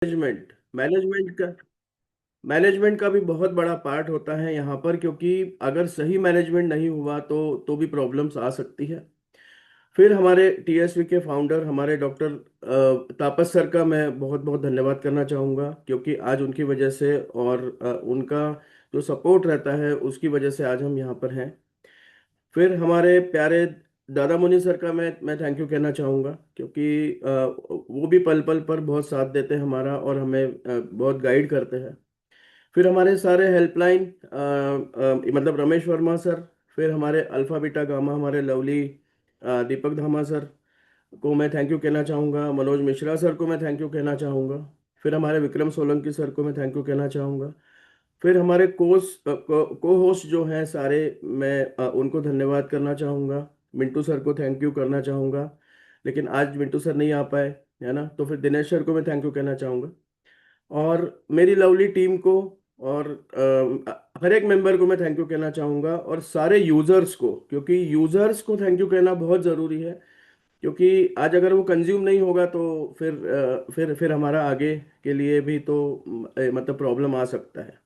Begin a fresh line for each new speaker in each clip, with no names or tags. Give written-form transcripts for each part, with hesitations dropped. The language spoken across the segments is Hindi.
मैनेजमेंट मैनेजमेंट का भी बहुत बड़ा पार्ट होता है यहाँ पर, क्योंकि अगर सही मैनेजमेंट नहीं हुआ तो भी प्रॉब्लम्स आ सकती है। फिर हमारे टीएसवी के फाउंडर हमारे डॉक्टर तापस सर का मैं बहुत बहुत धन्यवाद करना चाहूँगा, क्योंकि आज उनकी वजह से और उनका जो सपोर्ट रहता है उसकी वजह से आज हम यहाँ पर हैं। फिर हमारे प्यारे दादा मुनि सर का मैं थैंक यू कहना चाहूँगा, क्योंकि वो भी पल पल पर बहुत साथ देते हैं हमारा और हमें बहुत गाइड करते हैं। फिर हमारे सारे हेल्पलाइन मतलब रमेश वर्मा सर, फिर हमारे अल्फा बीटा गामा हमारे लवली दीपक धामा सर को मैं थैंक यू कहना चाहूँगा। मनोज मिश्रा सर को मैं थैंक यू कहना चाहूँगा। फिर हमारे विक्रम सोलंकी सर को मैं थैंक यू कहना चाहूँगा। फिर हमारे को होस्ट जो हैं सारे, मैं उनको धन्यवाद करना चाहूँगा। मिंटू सर को थैंक यू करना चाहूँगा, लेकिन आज मिंटू सर नहीं आ पाए, है ना। तो फिर दिनेश सर को मैं थैंक यू कहना चाहूँगा, और मेरी लवली टीम को, और हर एक मेंबर को मैं थैंक यू कहना चाहूँगा, और सारे यूजर्स को, क्योंकि यूजर्स को थैंक यू कहना बहुत ज़रूरी है। क्योंकि आज अगर वो कंज्यूम नहीं होगा तो फिर हमारा आगे के लिए भी तो मतलब प्रॉब्लम आ सकता है।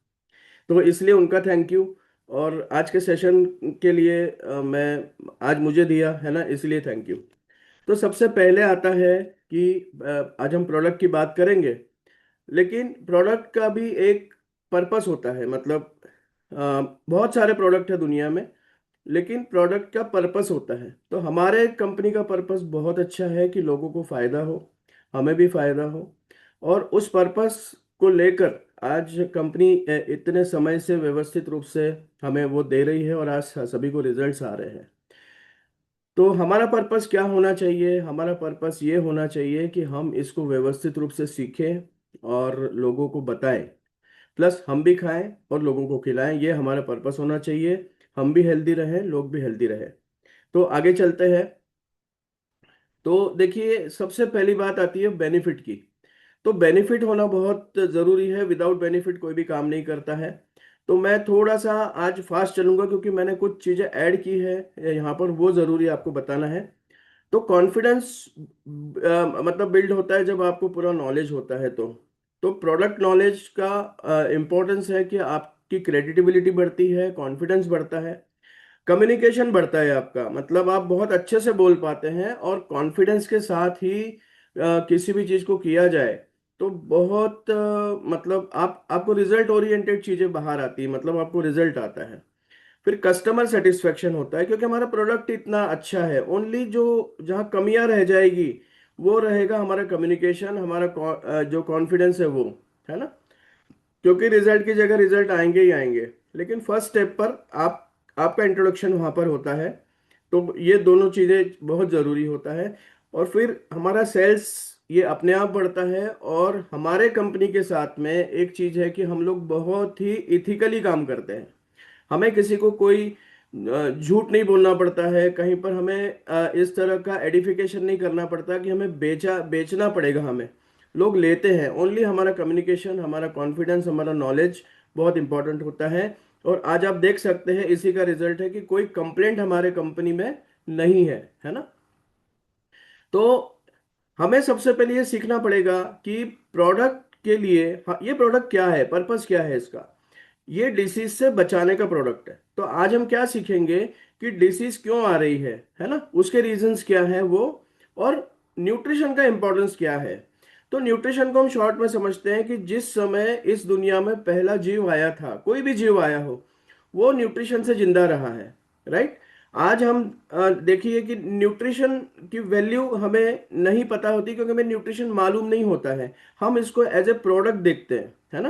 तो इसलिए उनका थैंक यू। और आज के सेशन के लिए मैं आज मुझे दिया है ना, इसलिए थैंक यू। तो सबसे पहले आता है कि आज हम प्रोडक्ट की बात करेंगे, लेकिन प्रोडक्ट का भी एक पर्पस होता है। मतलब बहुत सारे प्रोडक्ट है दुनिया में, लेकिन प्रोडक्ट का पर्पस होता है। तो हमारे कंपनी का पर्पस बहुत अच्छा है कि लोगों को फायदा हो, हमें भी फायदा हो, और उस पर्पस को लेकर आज कंपनी इतने समय से व्यवस्थित रूप से हमें वो दे रही है, और आज सभी को रिजल्ट्स आ रहे हैं। तो हमारा पर्पस क्या होना चाहिए? हमारा पर्पस ये होना चाहिए कि हम इसको व्यवस्थित रूप से सीखें और लोगों को बताएं, प्लस हम भी खाएं और लोगों को खिलाएं। ये हमारा पर्पस होना चाहिए। हम भी हेल्दी रहें, लोग भी हेल्दी रहें। तो आगे चलते हैं। तो देखिए, सबसे पहली बात आती है बेनिफिट की। तो बेनिफिट होना बहुत ज़रूरी है। विदाउट बेनिफिट कोई भी काम नहीं करता है। तो मैं थोड़ा सा आज फास्ट चलूंगा, क्योंकि मैंने कुछ चीज़ें ऐड की है यहाँ पर, वो ज़रूरी आपको बताना है। तो कॉन्फिडेंस मतलब बिल्ड होता है जब आपको पूरा नॉलेज होता है। तो प्रोडक्ट नॉलेज का इम्पोर्टेंस है कि आपकी क्रेडिटेबिलिटी बढ़ती है, कॉन्फिडेंस बढ़ता है, कम्युनिकेशन बढ़ता है आपका। मतलब आप बहुत अच्छे से बोल पाते हैं, और कॉन्फिडेंस के साथ ही किसी भी चीज़ को किया जाए तो बहुत मतलब आपको रिजल्ट ओरिएंटेड चीज़ें बाहर आती है, मतलब आपको रिजल्ट आता है। फिर कस्टमर सेटिस्फेक्शन होता है, क्योंकि हमारा प्रोडक्ट इतना अच्छा है। ओनली जो जहाँ कमियां रह जाएगी वो रहेगा हमारा कम्युनिकेशन, हमारा जो कॉन्फिडेंस है वो, है ना। क्योंकि रिजल्ट की जगह रिजल्ट आएंगे ही आएंगे, लेकिन फर्स्ट स्टेप पर आपका इंट्रोडक्शन वहाँ पर होता है। तो ये दोनों चीज़ें बहुत ज़रूरी होता है। और फिर हमारा सेल्स ये अपने आप बढ़ता है। और हमारे कंपनी के साथ में एक चीज़ है कि हम लोग बहुत ही इथिकली काम करते हैं। हमें किसी को कोई झूठ नहीं बोलना पड़ता है कहीं पर। हमें इस तरह का एडिफिकेशन नहीं करना पड़ता कि हमें बेचना पड़ेगा। हमें लोग लेते हैं। ओनली हमारा कम्युनिकेशन, हमारा कॉन्फिडेंस, हमारा नॉलेज बहुत इंपॉर्टेंट होता है। और आज आप देख सकते हैं इसी का रिजल्ट है कि कोई कंप्लेंट हमारे कंपनी में नहीं है ना। तो हमें सबसे पहले ये सीखना पड़ेगा कि प्रोडक्ट के लिए, हाँ, ये प्रोडक्ट क्या है, पर्पस क्या है इसका। ये डिसीज से बचाने का प्रोडक्ट है। तो आज हम क्या सीखेंगे कि डिसीज क्यों आ रही है ना, उसके रीजंस क्या है वो, और न्यूट्रिशन का इंपॉर्टेंस क्या है। तो न्यूट्रिशन को हम शॉर्ट में समझते हैं कि जिस समय इस दुनिया में पहला जीव आया था, कोई भी जीव आया हो, वो न्यूट्रिशन से जिंदा रहा है, राइट। आज हम देखिए कि न्यूट्रिशन की वैल्यू हमें नहीं पता होती, क्योंकि हमें न्यूट्रिशन मालूम नहीं होता है। हम इसको एज ए प्रोडक्ट देखते हैं, है ना।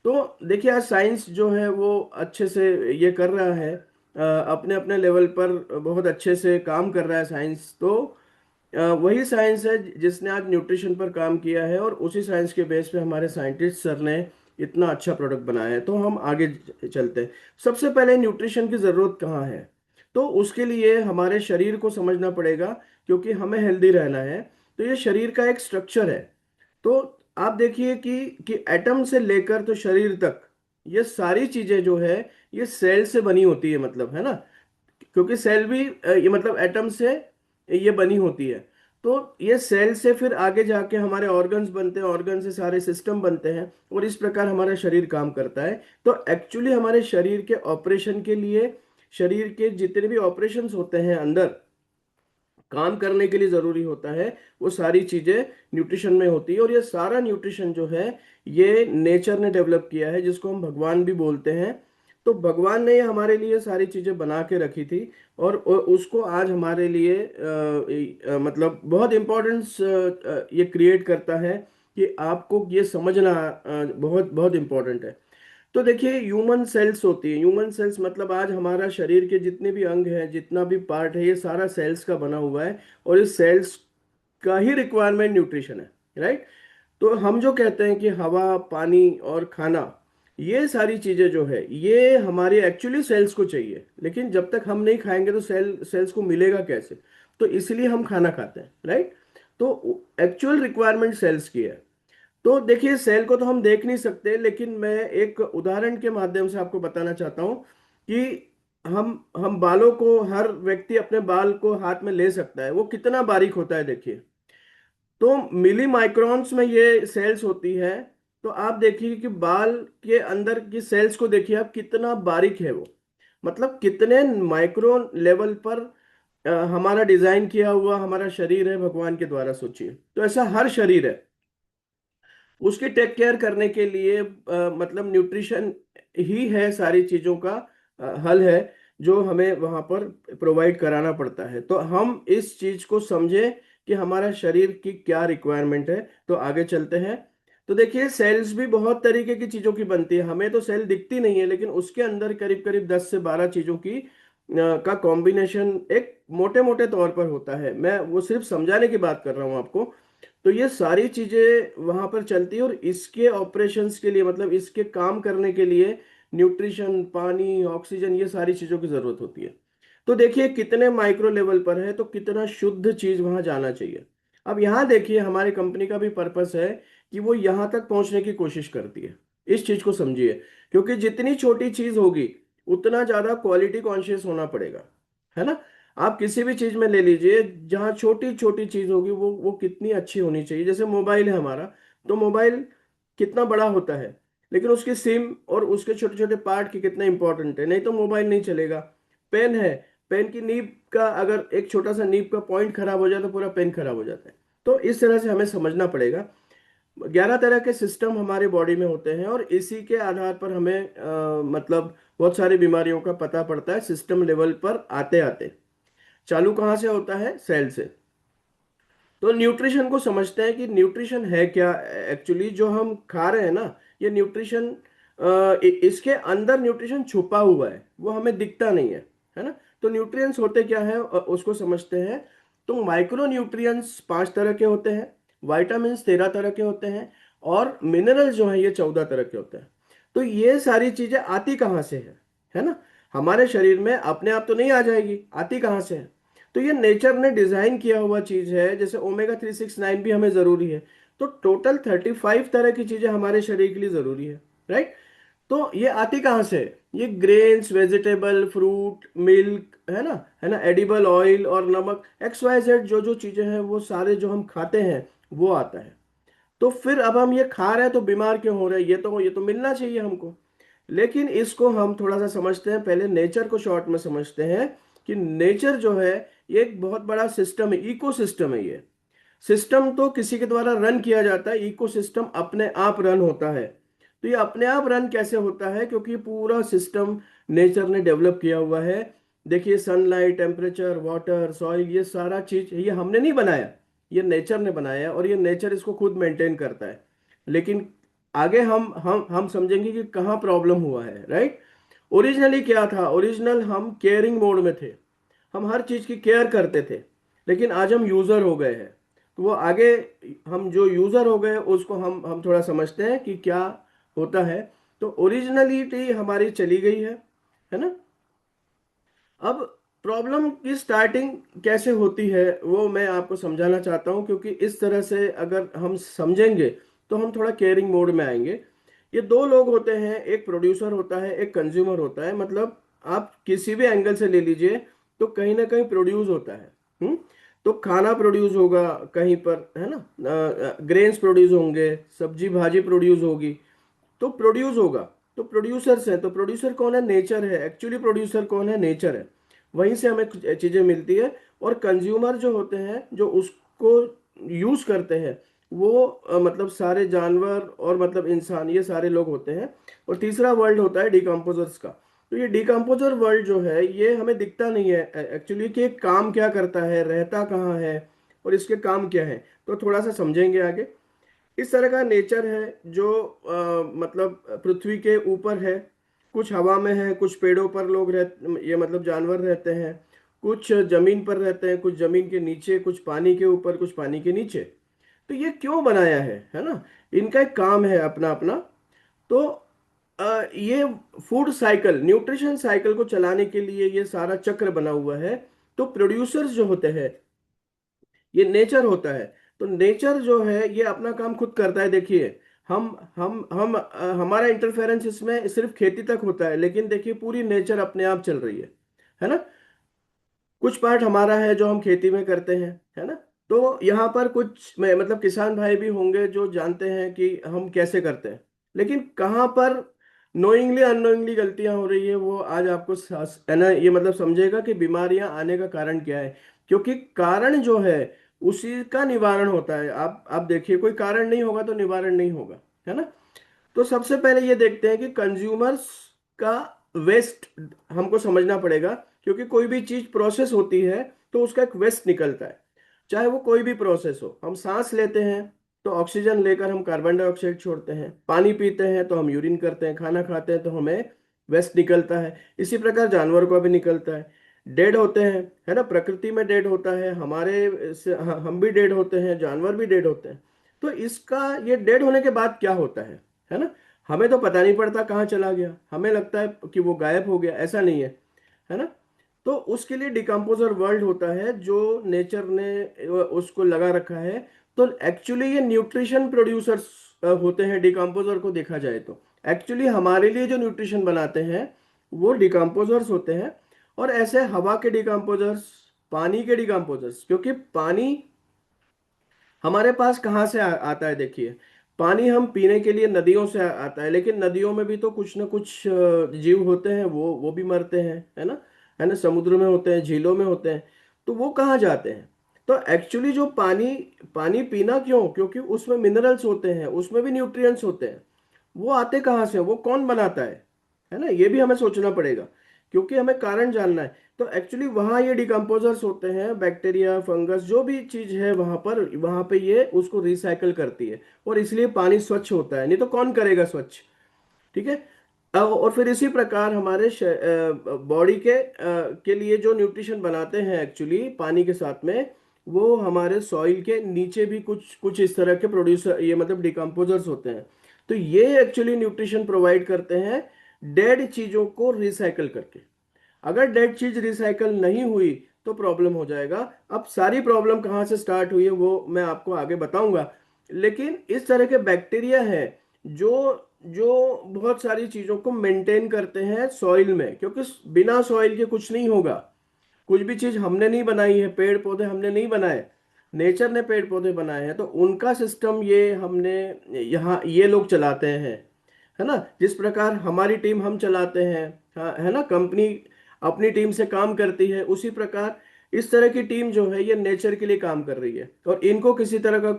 तो देखिए, आज साइंस जो है वो अच्छे से ये कर रहा है, अपने अपने लेवल पर बहुत अच्छे से काम कर रहा है साइंस। तो वही साइंस है जिसने आज न्यूट्रिशन पर काम किया है, और उसी साइंस के बेस पे हमारे साइंटिस्ट सर ने इतना अच्छा प्रोडक्ट बनाया है। तो हम आगे चलते हैं। सबसे पहले न्यूट्रिशन की ज़रूरत कहाँ है? तो उसके लिए हमारे शरीर को समझना पड़ेगा, क्योंकि हमें हेल्दी रहना है। तो ये शरीर का एक स्ट्रक्चर है। तो आप देखिए कि एटम से लेकर तो शरीर तक, ये सारी चीजें जो है ये सेल से बनी होती है, मतलब, है ना। क्योंकि सेल भी ये मतलब एटम से ये बनी होती है। तो ये सेल से फिर आगे जाके हमारे ऑर्गन्स बनते हैं, ऑर्गन से सारे सिस्टम बनते हैं, और इस प्रकार हमारा शरीर काम करता है। तो एक्चुअली हमारे शरीर के ऑपरेशन के लिए, शरीर के जितने भी ऑपरेशंस होते हैं अंदर काम करने के लिए जरूरी होता है, वो सारी चीजें न्यूट्रिशन में होती है। और ये सारा न्यूट्रिशन जो है ये नेचर ने डेवलप किया है, जिसको हम भगवान भी बोलते हैं। तो भगवान ने ये हमारे लिए सारी चीजें बना के रखी थी, और उसको आज हमारे लिए मतलब बहुत इम्पोर्टेंस ये क्रिएट करता है कि आपको ये समझना बहुत बहुत इम्पोर्टेंट है। तो देखिए, ह्यूमन सेल्स होती है, ह्यूमन सेल्स मतलब आज हमारा शरीर के जितने भी अंग हैं, जितना भी पार्ट है, ये सारा सेल्स का बना हुआ है, और इस सेल्स का ही रिक्वायरमेंट न्यूट्रिशन है, राइट। तो हम जो कहते हैं कि हवा, पानी और खाना, ये सारी चीजें जो है ये हमारे एक्चुअली सेल्स को चाहिए, लेकिन जब तक हम नहीं खाएंगे तो सेल्स को मिलेगा कैसे? तो इसलिए हम खाना खाते हैं, राइट। तो एक्चुअल रिक्वायरमेंट सेल्स की है। तो देखिए, सेल को तो हम देख नहीं सकते, लेकिन मैं एक उदाहरण के माध्यम से आपको बताना चाहता हूं कि हम बालों को, हर व्यक्ति अपने बाल को हाथ में ले सकता है, वो कितना बारीक होता है देखिए। तो मिली माइक्रॉन्स में ये सेल्स होती है। तो आप देखिए कि बाल के अंदर की सेल्स को देखिए आप, कितना बारीक है वो, मतलब कितने माइक्रो लेवल पर हमारा डिजाइन किया हुआ हमारा शरीर है भगवान के द्वारा, सोचिए। तो ऐसा हर शरीर है, उसकी टेक केयर करने के लिए मतलब न्यूट्रिशन ही है सारी चीजों का हल है, जो हमें वहां पर प्रोवाइड कराना पड़ता है। तो हम इस चीज को समझे कि हमारा शरीर की क्या रिक्वायरमेंट है। तो आगे चलते हैं। तो देखिए, सेल्स भी बहुत तरीके की चीजों की बनती है, हमें तो सेल दिखती नहीं है, लेकिन उसके अंदर करीब करीब 10 से 12 चीजों की का कॉम्बिनेशन एक मोटे मोटे तौर पर होता है। मैं वो सिर्फ समझाने की बात कर रहा हूँ आपको। तो ये सारी चीजें वहां पर चलती है, और इसके ऑपरेशंस के लिए, मतलब इसके काम करने के लिए न्यूट्रिशन, पानी, ऑक्सीजन, ये सारी चीजों की जरूरत होती है। तो देखिए कितने माइक्रो लेवल पर है, तो कितना शुद्ध चीज वहां जाना चाहिए। अब यहाँ देखिए, हमारी कंपनी का भी पर्पस है कि वो यहाँ तक पहुंचने की कोशिश करती है। इस चीज को समझिए, क्योंकि जितनी छोटी चीज होगी उतना ज्यादा क्वालिटी कॉन्शियस होना पड़ेगा, है ना। आप किसी भी चीज में ले लीजिए, जहाँ छोटी छोटी चीज होगी वो कितनी अच्छी होनी चाहिए। जैसे मोबाइल है हमारा, तो मोबाइल कितना बड़ा होता है, लेकिन उसकी सिम और उसके छोटे छोटे पार्ट की कितना इंपॉर्टेंट है, नहीं तो मोबाइल नहीं चलेगा। पेन है, पेन की नीब का अगर एक छोटा सा नीब का पॉइंट खराब हो जाए तो पूरा पेन खराब हो जाता है। तो इस तरह से हमें समझना पड़ेगा। 11 तरह के सिस्टम हमारे बॉडी में होते हैं, और इसी के आधार पर हमें मतलब बहुत सारी बीमारियों का पता पड़ता है सिस्टम लेवल पर आते आते। चालू कहाँ से होता है? सेल से। तो न्यूट्रिशन को समझते हैं कि न्यूट्रिशन है क्या। एक्चुअली जो हम खा रहे हैं ना, ये न्यूट्रिशन, इसके अंदर न्यूट्रिशन छुपा हुआ है, वो हमें दिखता नहीं है ना। तो न्यूट्रिएंट्स होते क्या है, उसको समझते हैं। तो माइक्रो न्यूट्रिएंट्स 5 तरह के होते हैं, वाइटामिन 13 तरह के होते हैं, और मिनरल्स जो है ये 14 तरह के होते हैं। तो ये सारी चीजें आती कहाँ से है ना। हमारे शरीर में अपने आप तो नहीं आ जाएगी, आती कहाँ से है? तो ये नेचर ने डिजाइन किया हुआ चीज है। जैसे ओमेगा 369 भी हमें जरूरी है। तो टोटल 35 तरह की चीजें हमारे शरीर के लिए जरूरी है, राइट। तो ये आती कहाँ से? ये ग्रेन्स, वेजिटेबल, फ्रूट, मिल्क, है ना, एडिबल ऑयल और नमक, XYZ जो जो चीजें हैं वो सारे जो हम खाते हैं वो आता है। तो फिर अब हम ये खा रहे हैं तो बीमार क्यों हो रहे हैं? ये तो मिलना चाहिए हमको। लेकिन इसको हम थोड़ा सा समझते हैं, पहले नेचर को शॉर्ट में समझते हैं कि नेचर जो है ये एक बहुत बड़ा सिस्टम है, इकोसिस्टम है ये। सिस्टम तो किसी के द्वारा रन किया जाता है, इकोसिस्टम अपने आप रन होता है। तो ये अपने आप रन कैसे होता है? क्योंकि पूरा सिस्टम नेचर ने डेवलप किया हुआ है। देखिए, सनलाइट, टेम्परेचर, वाटर, सॉइल, ये सारा चीज ये हमने नहीं बनाया, ये नेचर ने बनाया है, और ये नेचर इसको खुद मेंटेन करता है। लेकिन आगे हम समझेंगे कि कहाँ प्रॉब्लम हुआ है, राइट। ओरिजिनली क्या था? ओरिजिनल हम केयरिंग मोड में थे, हम हर चीज की केयर करते थे। लेकिन आज हम यूजर हो गए हैं। तो वो आगे, हम जो यूजर हो गए उसको हम थोड़ा समझते हैं कि क्या होता है। तो ओरिजिनलिटी हमारी चली गई है ना। अब प्रॉब्लम की स्टार्टिंग कैसे होती है वो मैं आपको समझाना चाहता हूँ, क्योंकि इस तरह से अगर हम समझेंगे तो हम थोड़ा केयरिंग मोड में आएंगे। ये दो लोग होते हैं, एक प्रोड्यूसर होता है, एक कंज्यूमर होता है। मतलब आप किसी भी एंगल से ले लीजिए, तो कहीं ना कहीं प्रोड्यूस होता है। हम्म। तो खाना प्रोड्यूस होगा कहीं पर, है ना, ग्रेन्स प्रोड्यूस होंगे, सब्जी भाजी प्रोड्यूस होगी, तो प्रोड्यूस होगा। तो प्रोड्यूसर्स हैं, तो प्रोड्यूसर कौन है? नेचर है। एक्चुअली प्रोड्यूसर कौन है? नेचर है। वहीं से हमें कुछ चीजें मिलती है। और कंज्यूमर जो होते हैं, जो उसको यूज करते हैं, वो मतलब सारे जानवर और मतलब इंसान, ये सारे लोग होते हैं। और तीसरा वर्ल्ड होता है डिकम्पोजर्स का। तो ये डिकम्पोजर वर्ल्ड जो है, ये हमें दिखता नहीं है एक्चुअली कि ये काम क्या करता है, रहता कहाँ है, और इसके काम क्या है। तो थोड़ा सा समझेंगे आगे। इस तरह का नेचर है जो मतलब पृथ्वी के ऊपर है। कुछ हवा में है, कुछ पेड़ों पर लोग ये मतलब जानवर रहते हैं, कुछ जमीन पर रहते हैं, कुछ जमीन के नीचे, कुछ पानी के ऊपर, कुछ पानी के नीचे। तो ये क्यों बनाया है ना? इनका एक काम है अपना अपना। तो ये फूड साइकिल, न्यूट्रिशन साइकिल को चलाने के लिए ये सारा चक्र बना हुआ है। तो प्रोड्यूसर्स जो होते हैं, ये नेचर होता है। तो नेचर जो है ये अपना काम खुद करता है। देखिए, हमारा इंटरफेरेंस इसमें सिर्फ खेती तक होता है, लेकिन देखिए पूरी नेचर अपने आप चल रही है ना। कुछ पार्ट हमारा है जो हम खेती में करते हैं, है ना। तो यहाँ पर कुछ मतलब किसान भाई भी होंगे जो जानते हैं कि हम कैसे करते हैं। लेकिन कहाँ पर नोइंगली अननोइंगली गलतियां हो रही है, वो आज आपको है ना, ये मतलब समझेगा कि बीमारियां आने का कारण क्या है। क्योंकि कारण जो है उसी का निवारण होता है। आप देखिए, कोई कारण नहीं होगा तो निवारण नहीं होगा, है ना। तो सबसे पहले ये देखते हैं कि कंज्यूमर्स का वेस्ट हमको समझना पड़ेगा। क्योंकि कोई भी चीज प्रोसेस होती है तो उसका एक वेस्ट निकलता है। चाहे वो कोई भी प्रोसेस हो, हम सांस लेते हैं तो ऑक्सीजन लेकर हम कार्बन डाइऑक्साइड छोड़ते हैं, पानी पीते हैं तो हम यूरिन करते हैं, खाना खाते हैं तो हमें वेस्ट निकलता है। इसी प्रकार जानवर को भी निकलता है। डेड होते हैं, है ना, प्रकृति में डेड होता है, हम भी डेड होते हैं, जानवर भी डेड होते हैं। तो इसका, ये डेड होने के बाद क्या होता है ना, हमें तो पता नहीं पड़ता कहाँ चला गया। हमें लगता है कि वो गायब हो गया, ऐसा नहीं है ना। तो उसके लिए डिकम्पोजर वर्ल्ड होता है जो नेचर ने उसको लगा रखा है। तो एक्चुअली ये न्यूट्रिशन प्रोड्यूसर्स होते हैं डिकम्पोजर को देखा जाए तो। एक्चुअली हमारे लिए जो न्यूट्रिशन बनाते हैं वो डिकम्पोजर्स होते हैं। और ऐसे हवा के डिकम्पोजर्स, पानी के डिकम्पोजर्स, क्योंकि पानी हमारे पास कहाँ से आता है? देखिए, पानी हम पीने के लिए नदियों से आता है, लेकिन नदियों में भी तो कुछ ना कुछ जीव होते हैं, वो भी मरते हैं, है ना, समुद्र में होते हैं, झीलों में होते हैं। तो वो कहाँ जाते हैं? तो एक्चुअली जो पानी पानी पीना क्यों? क्योंकि उसमें मिनरल्स होते हैं, उसमें भी न्यूट्रिएंट्स होते हैं। वो आते कहाँ से? वो कौन बनाता है ना, ये भी हमें सोचना पड़ेगा। क्योंकि हमें कारण जानना है। तो एक्चुअली वहाँ ये डिकम्पोजर्स होते हैं, बैक्टीरिया, फंगस, जो भी चीज है वहाँ पे ये उसको रिसाइकल करती है। और इसलिए पानी स्वच्छ होता है, नहीं तो कौन करेगा स्वच्छ? ठीक है। और फिर इसी प्रकार हमारे बॉडी के लिए जो न्यूट्रिशन बनाते हैं एक्चुअली पानी के साथ में, वो हमारे सॉइल के नीचे भी कुछ कुछ इस तरह के प्रोड्यूसर, ये मतलब डिकम्पोजर्स होते हैं। तो ये एक्चुअली न्यूट्रिशन प्रोवाइड करते हैं डेड चीजों को रिसाइकल करके। अगर डेड चीज रिसाइकल नहीं हुई तो प्रॉब्लम हो जाएगा। अब सारी प्रॉब्लम कहाँ से स्टार्ट हुई है वो मैं आपको आगे बताऊंगा। लेकिन इस तरह के बैक्टीरिया हैं जो जो बहुत सारी चीजों को मेंटेन करते हैं सॉइल में। क्योंकि बिना सॉइल के कुछ नहीं होगा। कुछ भी चीज हमने नहीं बनाई है, पेड़ पौधे हमने नहीं बनाए, नेचर ने पेड़ पौधे बनाए हैं। तो उनका सिस्टम ये हमने यहाँ ये लोग चलाते हैं, है ना। जिस प्रकार हमारी टीम हम चलाते हैं, हाँ, है ना, कंपनी अपनी टीम से काम करती है, उसी प्रकार इस तरह की टीम जो है ये नेचर के लिए काम कर रही है। और इनको किसी तरह का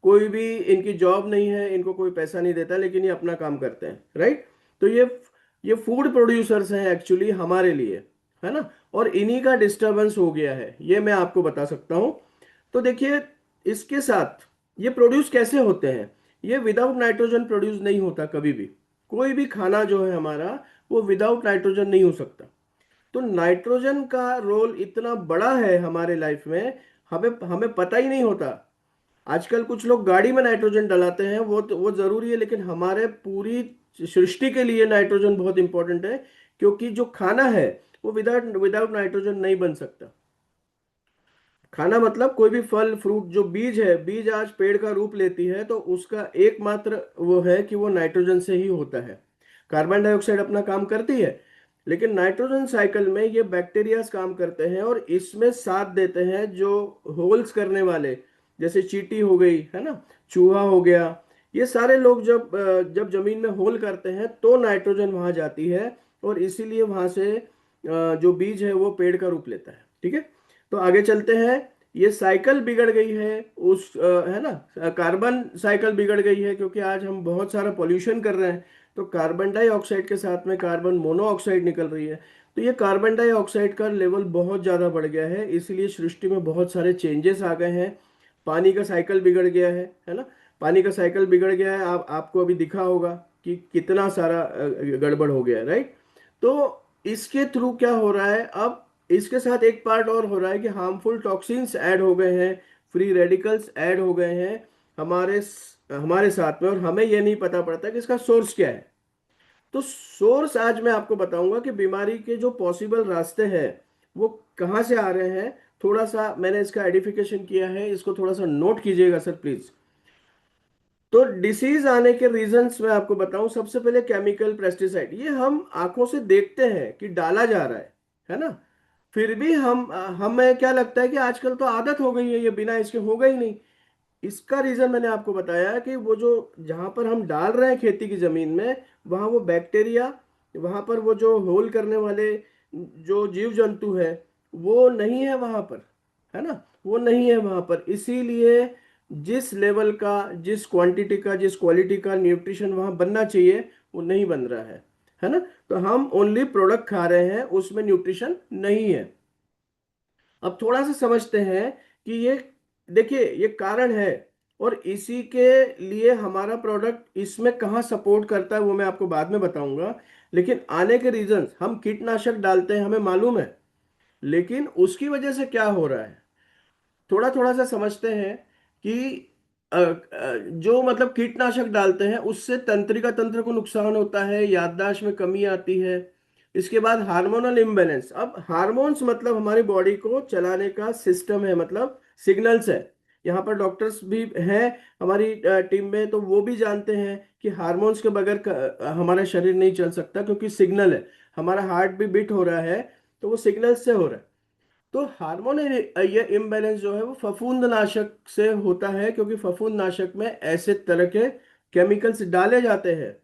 कोई भी इनकी जॉब नहीं है, इनको कोई पैसा नहीं देता, लेकिन ये अपना काम करते हैं, राइट। तो ये फूड प्रोड्यूसर्स हैं एक्चुअली हमारे लिए, है ना। और इन्हीं का डिस्टरबेंस हो गया है, ये मैं आपको बता सकता हूं। तो देखिए, इसके साथ ये प्रोड्यूस कैसे होते हैं? ये विदाउट नाइट्रोजन प्रोड्यूस नहीं होता कभी भी। कोई भी खाना जो है हमारा, वो विदाउट नाइट्रोजन नहीं हो सकता। तो नाइट्रोजन का रोल इतना बड़ा है हमारे लाइफ में, हमें हमें पता ही नहीं होता। आजकल कुछ लोग गाड़ी में नाइट्रोजन डलाते हैं, वो जरूरी है, लेकिन हमारे पूरी सृष्टि के लिए नाइट्रोजन बहुत इंपॉर्टेंट है। क्योंकि जो खाना है वो विदाउट विदाउट नाइट्रोजन नहीं बन सकता। खाना मतलब कोई भी फल फ्रूट, जो बीज है, बीज आज पेड़ का रूप लेती है तो उसका एकमात्र वो है कि वो नाइट्रोजन से ही होता है। कार्बन डाइऑक्साइड अपना काम करती है, लेकिन नाइट्रोजन साइकिल में ये बैक्टीरियाज काम करते हैं और इसमें साथ देते हैं जो होल्स करने वाले, जैसे चींटी हो गई है ना, चूहा हो गया। ये सारे लोग जब जमीन में होल करते हैं तो नाइट्रोजन वहां जाती है और इसीलिए वहां से जो बीज है वो पेड़ का रूप लेता है। ठीक है, तो आगे चलते हैं। ये साइकिल बिगड़ गई है है ना, कार्बन साइकिल बिगड़ गई है क्योंकि आज हम बहुत सारा पॉल्यूशन कर रहे हैं। तो कार्बन डाइऑक्साइड के साथ में कार्बन मोनोऑक्साइड निकल रही है। तो ये कार्बन डाइऑक्साइड का लेवल बहुत ज़्यादा बढ़ गया है, इसलिए सृष्टि में बहुत सारे चेंजेस आ गए हैं। पानी का साइकिल बिगड़ गया है ना। पानी का साइकिल बिगड़ गया है, आपको अभी दिखा होगा कि कितना सारा गड़बड़ हो गया है, राइट। तो इसके थ्रू क्या हो रहा है अब, इसके साथ एक पार्ट और हो रहा है कि हार्मफुल टॉक्सिन्स ऐड हो गए हैं, फ्री रेडिकल्स ऐड हो गए हैं हमारे हमारे साथ में, और हमें ये नहीं पता पड़ता कि इसका सोर्स क्या है। तो सोर्स आज मैं आपको बताऊंगा कि बीमारी के जो पॉसिबल रास्ते हैं वो कहाँ से आ रहे हैं। थोड़ा सा मैंने इसका आइडेंटिफिकेशन किया है, इसको थोड़ा सा नोट कीजिएगा सर प्लीज। तो डिसीज आने के रीजंस मैं आपको बताऊं। सबसे पहले केमिकल पेस्टिसाइड, ये हम आंखों से देखते हैं कि डाला जा रहा है ना। फिर भी हमें क्या लगता है कि आजकल तो आदत हो गई है, ये बिना इसके होगा ही नहीं। इसका रीजन मैंने आपको बताया कि वो जो जहां पर हम डाल रहे हैं खेती की जमीन में, वहां वो बैक्टीरिया, वहां पर वो जो होल करने वाले जो जीव जंतु है वो नहीं है वहां पर, है ना। वो नहीं है वहां पर, इसीलिए जिस लेवल का, जिस क्वांटिटी का, जिस क्वालिटी का न्यूट्रिशन वहां बनना चाहिए वो नहीं बन रहा है ना। तो हम ओनली प्रोडक्ट खा रहे हैं, उसमें न्यूट्रिशन नहीं है। अब थोड़ा सा समझते हैं कि ये, देखिए ये कारण है, और इसी के लिए हमारा प्रोडक्ट इसमें कहाँ सपोर्ट करता है वो मैं आपको बाद में बताऊंगा। लेकिन आने के रीजंस, हम कीटनाशक डालते हैं हमें मालूम है, लेकिन उसकी वजह से क्या हो रहा है थोड़ा थोड़ा सा समझते हैं कि जो मतलब कीटनाशक डालते हैं उससे तंत्रिका तंत्र को नुकसान होता है, याददाश्त में कमी आती है। इसके बाद हार्मोनल इम्बैलेंस। अब हार्मोन्स मतलब हमारी बॉडी को चलाने का सिस्टम है, मतलब सिग्नल्स है। यहाँ पर डॉक्टर्स भी हैं हमारी टीम में, तो वो भी जानते हैं कि हार्मोन्स के बगैर हमारा शरीर नहीं चल सकता, क्योंकि सिग्नल है। हमारा हार्ट भी बीट हो रहा है तो वो सिग्नल से हो रहा है। तो हार्मोन ये इम्बैलेंस जो है वो फफूंदनाशक से होता है, क्योंकि फफूंदनाशक में ऐसे तरह के केमिकल्स डाले जाते हैं,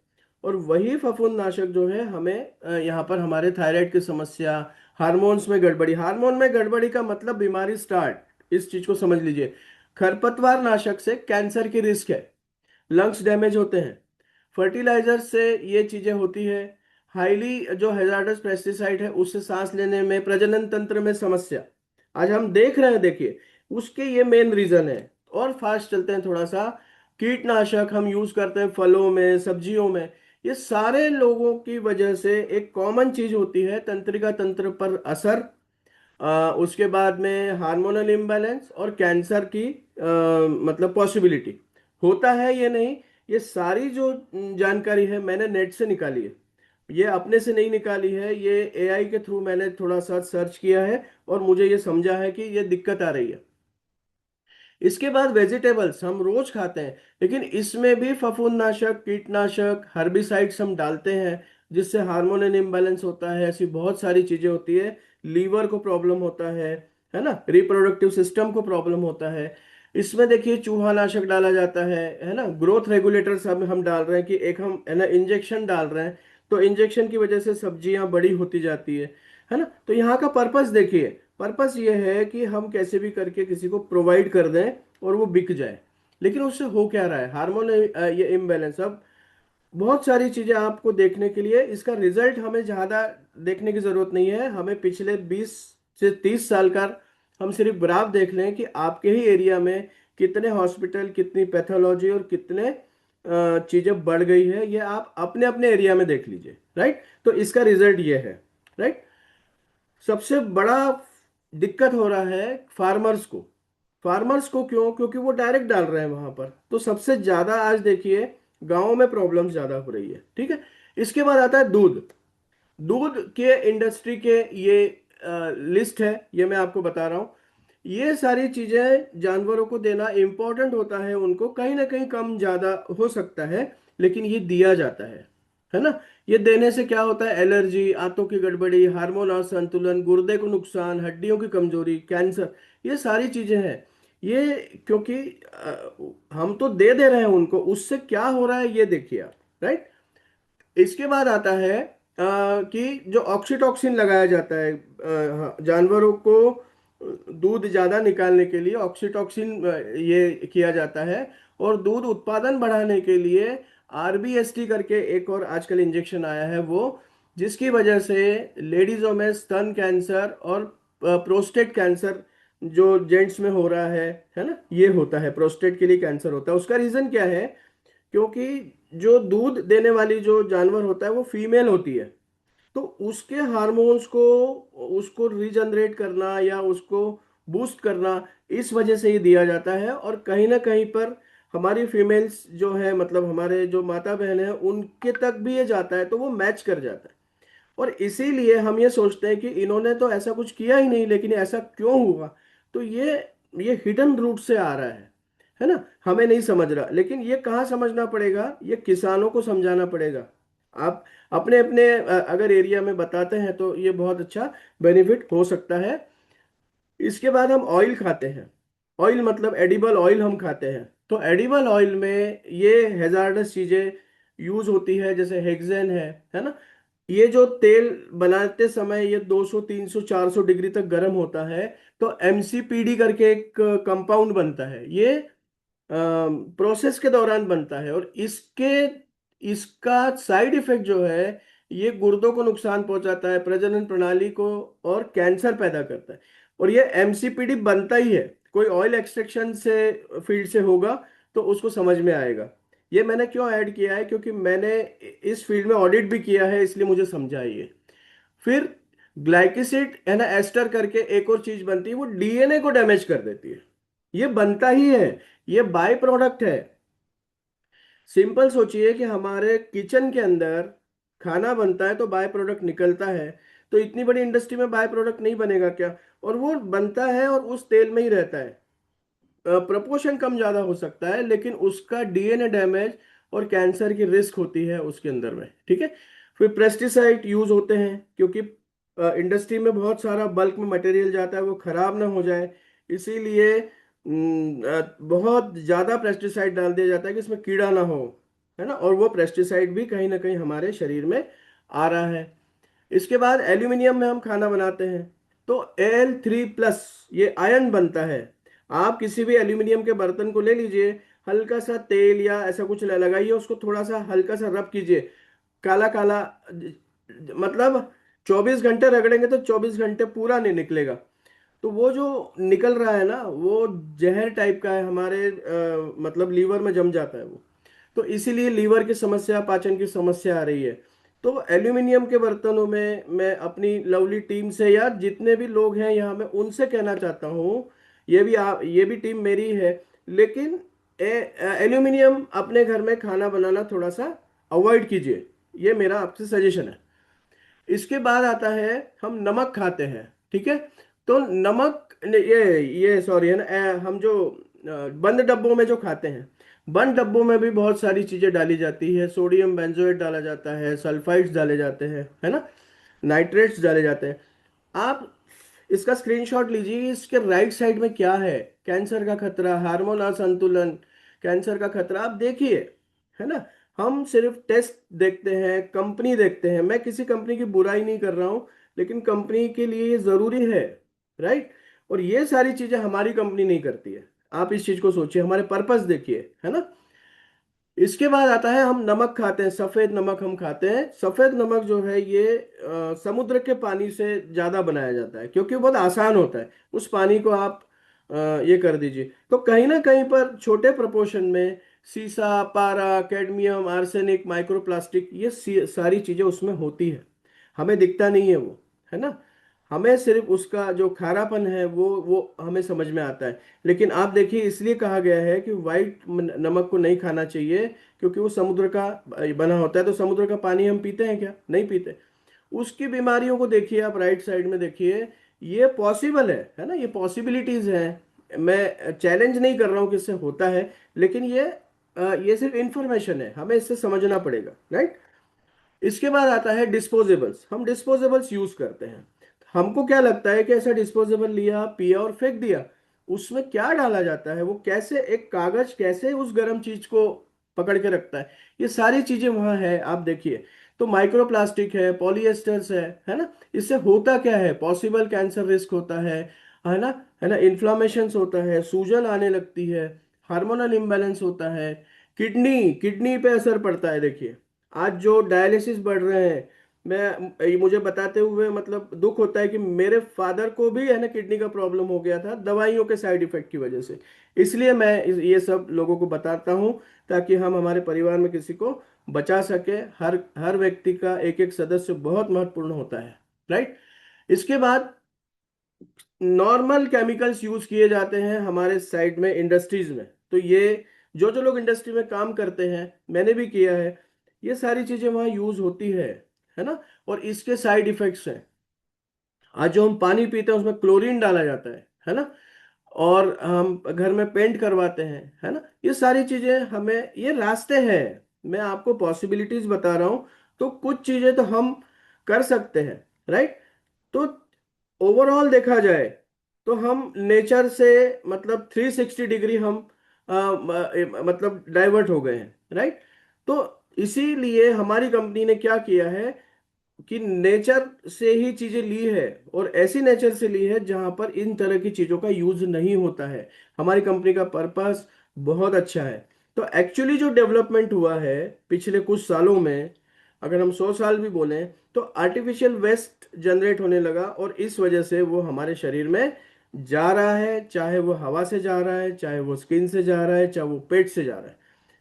और वही फफूंदनाशक जो है हमें यहाँ पर हमारे थायराइड की समस्या, हार्मोन्स में गड़बड़ी, हार्मोन में गड़बड़ी का मतलब बीमारी स्टार्ट, इस चीज को समझ लीजिए। खरपतवार नाशक से कैंसर की रिस्क है, लंग्स डैमेज होते हैं, फर्टिलाइजर से ये चीजें होती है, हाईली जो हैजार्डस पेस्टिसाइड है उससे सांस लेने में, प्रजनन तंत्र में समस्या आज हम देख रहे हैं। देखिए उसके ये मेन रीजन है। और फास्ट चलते हैं थोड़ा सा। कीटनाशक हम यूज करते हैं फलों में, सब्जियों में, ये सारे लोगों की वजह से एक कॉमन चीज होती है, तंत्रिका तंत्र पर असर, उसके बाद में हार्मोनल इम्बैलेंस और कैंसर की मतलब पॉसिबिलिटी होता है। ये नहीं, ये सारी जो जानकारी है मैंने नेट से निकाली है, ये अपने से नहीं निकाली है, ये एआई के थ्रू मैंने थोड़ा सा सर्च किया है और मुझे ये समझा है कि ये दिक्कत आ रही है। इसके बाद वेजिटेबल्स हम रोज खाते हैं, लेकिन इसमें भी फफूंदनाशक, कीटनाशक, हर्बिसाइड्स हम डालते हैं, जिससे हार्मोनल इम्बैलेंस होता है, ऐसी बहुत सारी चीजें होती है। लीवर को प्रॉब्लम होता है ना, रिप्रोडक्टिव सिस्टम को प्रॉब्लम होता है। इसमें देखिए चूहानाशक डाला जाता है ना, ग्रोथ रेगुलेटर्स हम डाल रहे हैं कि एक हम है ना इंजेक्शन डाल रहे हैं, तो इंजेक्शन की वजह से सब्जियां बड़ी होती जाती है ना। तो यहाँ का पर्पस देखिए, पर्पस ये है कि हम कैसे भी करके किसी को प्रोवाइड कर दें और वो बिक जाए। लेकिन उससे हो क्या रहा है, हार्मोन ये इम्बैलेंस। अब बहुत सारी चीजें आपको देखने के लिए, इसका रिजल्ट हमें ज्यादा देखने की जरूरत नहीं है, हमें पिछले 20 से 30 साल का हम सिर्फ ग्राफ देख लें कि आपके ही एरिया में कितने हॉस्पिटल, कितनी पैथोलॉजी और कितने चीजें बढ़ गई है, ये आप अपने अपने एरिया में देख लीजिए, राइट। तो इसका रिजल्ट ये है, राइट। सबसे बड़ा दिक्कत हो रहा है फार्मर्स को। फार्मर्स को क्यों? क्योंकि वो डायरेक्ट डाल रहे हैं वहां पर, तो सबसे ज्यादा आज देखिए गांवों में प्रॉब्लम ज्यादा हो रही है, ठीक है। इसके बाद आता है दूध। दूध के इंडस्ट्री के ये लिस्ट है, ये मैं आपको बता रहा हूं। ये सारी चीजें जानवरों को देना इंपॉर्टेंट होता है, उनको कहीं ना कहीं कम ज्यादा हो सकता है, लेकिन ये दिया जाता है है ना। ये देने से क्या होता है, एलर्जी, आंतों की गड़बड़ी, हार्मोन असंतुलन, गुर्दे को नुकसान, हड्डियों की कमजोरी, कैंसर, ये सारी चीजें हैं। ये क्योंकि हम तो दे दे रहे हैं उनको, उससे क्या हो रहा है ये देखिए आप, राइट। इसके बाद आता है कि जो ऑक्सीटॉक्सिन लगाया जाता है जानवरों को दूध ज्यादा निकालने के लिए, ऑक्सीटॉक्सिन ये किया जाता है। और दूध उत्पादन बढ़ाने के लिए आरबीएसटी करके एक और आजकल इंजेक्शन आया है, वो जिसकी वजह से लेडीजों में स्तन कैंसर और प्रोस्टेट कैंसर जो जेंट्स में हो रहा है ना, ये होता है, प्रोस्टेट के लिए कैंसर होता है। उसका रीजन क्या है, क्योंकि जो दूध देने वाली जो जानवर होता है वो फीमेल होती है, तो उसके हार्मोन्स को, उसको रीजनरेट करना या उसको बूस्ट करना, इस वजह से ही दिया जाता है। और कहीं ना कहीं पर हमारी फीमेल्स जो है, मतलब हमारे जो माता बहन है, उनके तक भी ये जाता है, तो वो मैच कर जाता है। और इसीलिए हम ये सोचते हैं कि इन्होंने तो ऐसा कुछ किया ही नहीं, लेकिन ऐसा क्यों हुआ। तो ये हिडन रूट से आ रहा है ना, हमें नहीं समझ रहा। लेकिन ये कहाँ समझना पड़ेगा, ये किसानों को समझाना पड़ेगा। आप अपने अपने अगर एरिया में बताते हैं तो ये बहुत अच्छा बेनिफिट हो सकता है। इसके बाद हम ऑयल खाते हैं। ऑयल मतलब एडिबल ऑयल हम खाते हैं। तो एडिबल ऑयल में ये हैजार्डस चीजें यूज होती है, जैसे हेक्सेन है ना। ये जो तेल बनाते समय ये 200 300 400 डिग्री तक गर्म होता है। तो एमसीपीडी करके एक कंपाउंड बनता है, ये प्रोसेस के दौरान बनता है। और इसका साइड इफेक्ट जो है, ये गुर्दों को नुकसान पहुंचाता है, प्रजनन प्रणाली को, और कैंसर पैदा करता है। और ये एमसीपीडी बनता ही है, कोई ऑयल एक्सट्रैक्शन से फील्ड से होगा तो उसको समझ में आएगा। ये मैंने क्यों ऐड किया है, क्योंकि मैंने इस फील्ड में ऑडिट भी किया है, इसलिए मुझे समझा है ये। फिर ग्लाइकोसिड है ना, एस्टर करके एक और चीज बनती है, वो डीएनए को डैमेज कर देती है। ये बनता ही है, ये बाय प्रोडक्ट है। सिंपल सोचिए कि हमारे किचन के अंदर खाना बनता है तो बाय प्रोडक्ट निकलता है, तो इतनी बड़ी इंडस्ट्री में बाय प्रोडक्ट नहीं बनेगा क्या। और वो बनता है और उस तेल में ही रहता है। प्रपोर्शन कम ज्यादा हो सकता है, लेकिन उसका डीएनए डैमेज और कैंसर की रिस्क होती है उसके अंदर में, ठीक है। फिर पेस्टिसाइड यूज होते हैं, क्योंकि इंडस्ट्री में बहुत सारा बल्क में मटेरियल जाता है, वो खराब ना हो जाए, इसीलिए बहुत ज्यादा पेस्टिसाइड डाल दिया जाता है कि इसमें कीड़ा ना हो, है ना। और वो पेस्टिसाइड भी कहीं ना कहीं हमारे शरीर में आ रहा है। इसके बाद एल्यूमिनियम में हम खाना बनाते हैं, तो Al3+ ये आयन बनता है। आप किसी भी एल्यूमिनियम के बर्तन को ले लीजिए, हल्का सा तेल या ऐसा कुछ लगाइए, उसको थोड़ा सा हल्का सा रब कीजिए, काला काला, मतलब 24 घंटे रगड़ेंगे तो 24 घंटे पूरा नहीं निकलेगा। तो वो जो निकल रहा है ना, वो जहर टाइप का है, हमारे मतलब लीवर में जम जाता है वो। तो इसीलिए लीवर की समस्या, पाचन की समस्या आ रही है। तो एल्यूमिनियम के बर्तनों में मैं अपनी लवली टीम से, या जितने भी लोग हैं यहाँ, मैं उनसे कहना चाहता हूँ, ये भी टीम मेरी है, लेकिन एल्यूमिनियम अपने घर में खाना बनाना थोड़ा सा अवॉइड कीजिए, ये मेरा आपसे सजेशन है। इसके बाद आता है, हम नमक खाते हैं, ठीक है। तो नमक ये सॉरी है ना, हम जो बंद डब्बों में जो खाते हैं, बंद डब्बों में भी बहुत सारी चीजें डाली जाती है, सोडियम बेंजोएट डाला जाता है, सल्फाइड्स डाले जाते हैं, है ना, नाइट्रेट्स डाले जाते हैं। आप इसका स्क्रीनशॉट लीजिए, इसके राइट साइड में क्या है, कैंसर का खतरा, हार्मोन असंतुलन, कैंसर का खतरा, आप देखिए, है ना। हम सिर्फ टेस्ट देखते हैं, कंपनी देखते हैं, मैं किसी कंपनी की बुराई नहीं कर रहा हूं, लेकिन कंपनी के लिए ये जरूरी है, राइट। और ये सारी चीजें हमारी कंपनी नहीं करती है। आप इस चीज को सोचिए, हमारे पर्पस देखिए, है ना। इसके बाद आता है, हम नमक खाते हैं, सफेद नमक हम खाते हैं। सफेद नमक जो है ये समुद्र के पानी से ज्यादा बनाया जाता है, क्योंकि वो बहुत आसान होता है, उस पानी को आप ये कर दीजिए। तो कहीं ना कहीं पर छोटे प्रपोर्शन में सीसा, पारा, कैडमियम, आर्सेनिक, माइक्रोप्लास्टिक, ये सारी चीजें उसमें होती है, हमें दिखता नहीं है वो, है ना। हमें सिर्फ उसका जो खारापन है वो हमें समझ में आता है। लेकिन आप देखिए, इसलिए कहा गया है कि वाइट नमक को नहीं खाना चाहिए, क्योंकि वो समुद्र का बना होता है। तो समुद्र का पानी हम पीते हैं क्या, नहीं पीते। उसकी बीमारियों को देखिए, आप राइट साइड में देखिए, ये पॉसिबल है ना, ये पॉसिबिलिटीज हैं। मैं चैलेंज नहीं कर रहा हूँ कि इससे होता है, लेकिन ये सिर्फ इंफॉर्मेशन है, हमें इससे समझना पड़ेगा, राइट। इसके बाद आता है डिस्पोजेबल्स। हम डिस्पोजेबल्स यूज करते हैं। हमको क्या लगता है कि ऐसा डिस्पोजेबल लिया, पिया और फेंक दिया। उसमें क्या डाला जाता है, वो कैसे एक कागज कैसे उस गर्म चीज को पकड़ के रखता है, ये सारी चीजें वहां है, आप देखिए। तो माइक्रोप्लास्टिक है, पॉलीएस्टर्स है ना। इससे होता क्या है, पॉसिबल कैंसर रिस्क होता है ना, है ना, इन्फ्लामेशंस होता है, सूजन आने लगती है, हार्मोनल इम्बैलेंस होता है, किडनी किडनी पे असर पड़ता है। देखिए आज जो डायलिसिस बढ़ रहे हैं, मैं ये मुझे बताते हुए मतलब दुख होता है कि मेरे फादर को भी है ना किडनी का प्रॉब्लम हो गया था दवाइयों के साइड इफेक्ट की वजह से। इसलिए मैं ये सब लोगों को बताता हूँ, ताकि हम हमारे परिवार में किसी को बचा सके। हर हर व्यक्ति का एक एक सदस्य बहुत महत्वपूर्ण होता है, राइट। इसके बाद नॉर्मल केमिकल्स यूज किए जाते हैं हमारे साइड में इंडस्ट्रीज में। तो ये जो जो लोग इंडस्ट्री में काम करते हैं, मैंने भी किया है, ये सारी चीजें वहां यूज होती है ना। और इसके साइड इफेक्ट्स हैं। आज जो हम पानी पीते हैं उसमें क्लोरीन डाला जाता है ना। और हम घर में पेंट करवाते हैं, है ना। ये सारी चीजें हमें, ये रास्ते हैं। मैं आपको पॉसिबिलिटीज बता रहा हूं। तो कुछ चीजें तो हम कर सकते हैं, राइट। तो ओवरऑल देखा जाए तो हम नेचर से मतलब 360 डिग्री हम मतलब डाइवर्ट हो गए हैं, राइट। तो इसीलिए हमारी कंपनी ने क्या किया है कि नेचर से ही चीजें ली है, और ऐसी नेचर से ली है जहां पर इन तरह की चीजों का यूज नहीं होता है। हमारी कंपनी का पर्पस बहुत अच्छा है। तो एक्चुअली जो डेवलपमेंट हुआ है पिछले कुछ सालों में, अगर हम 100 साल भी बोलें, तो आर्टिफिशियल वेस्ट जनरेट होने लगा, और इस वजह से वो हमारे शरीर में जा रहा है। चाहे वो हवा से जा रहा है, चाहे वो स्किन से जा रहा है, चाहे वो पेट से जा रहा है,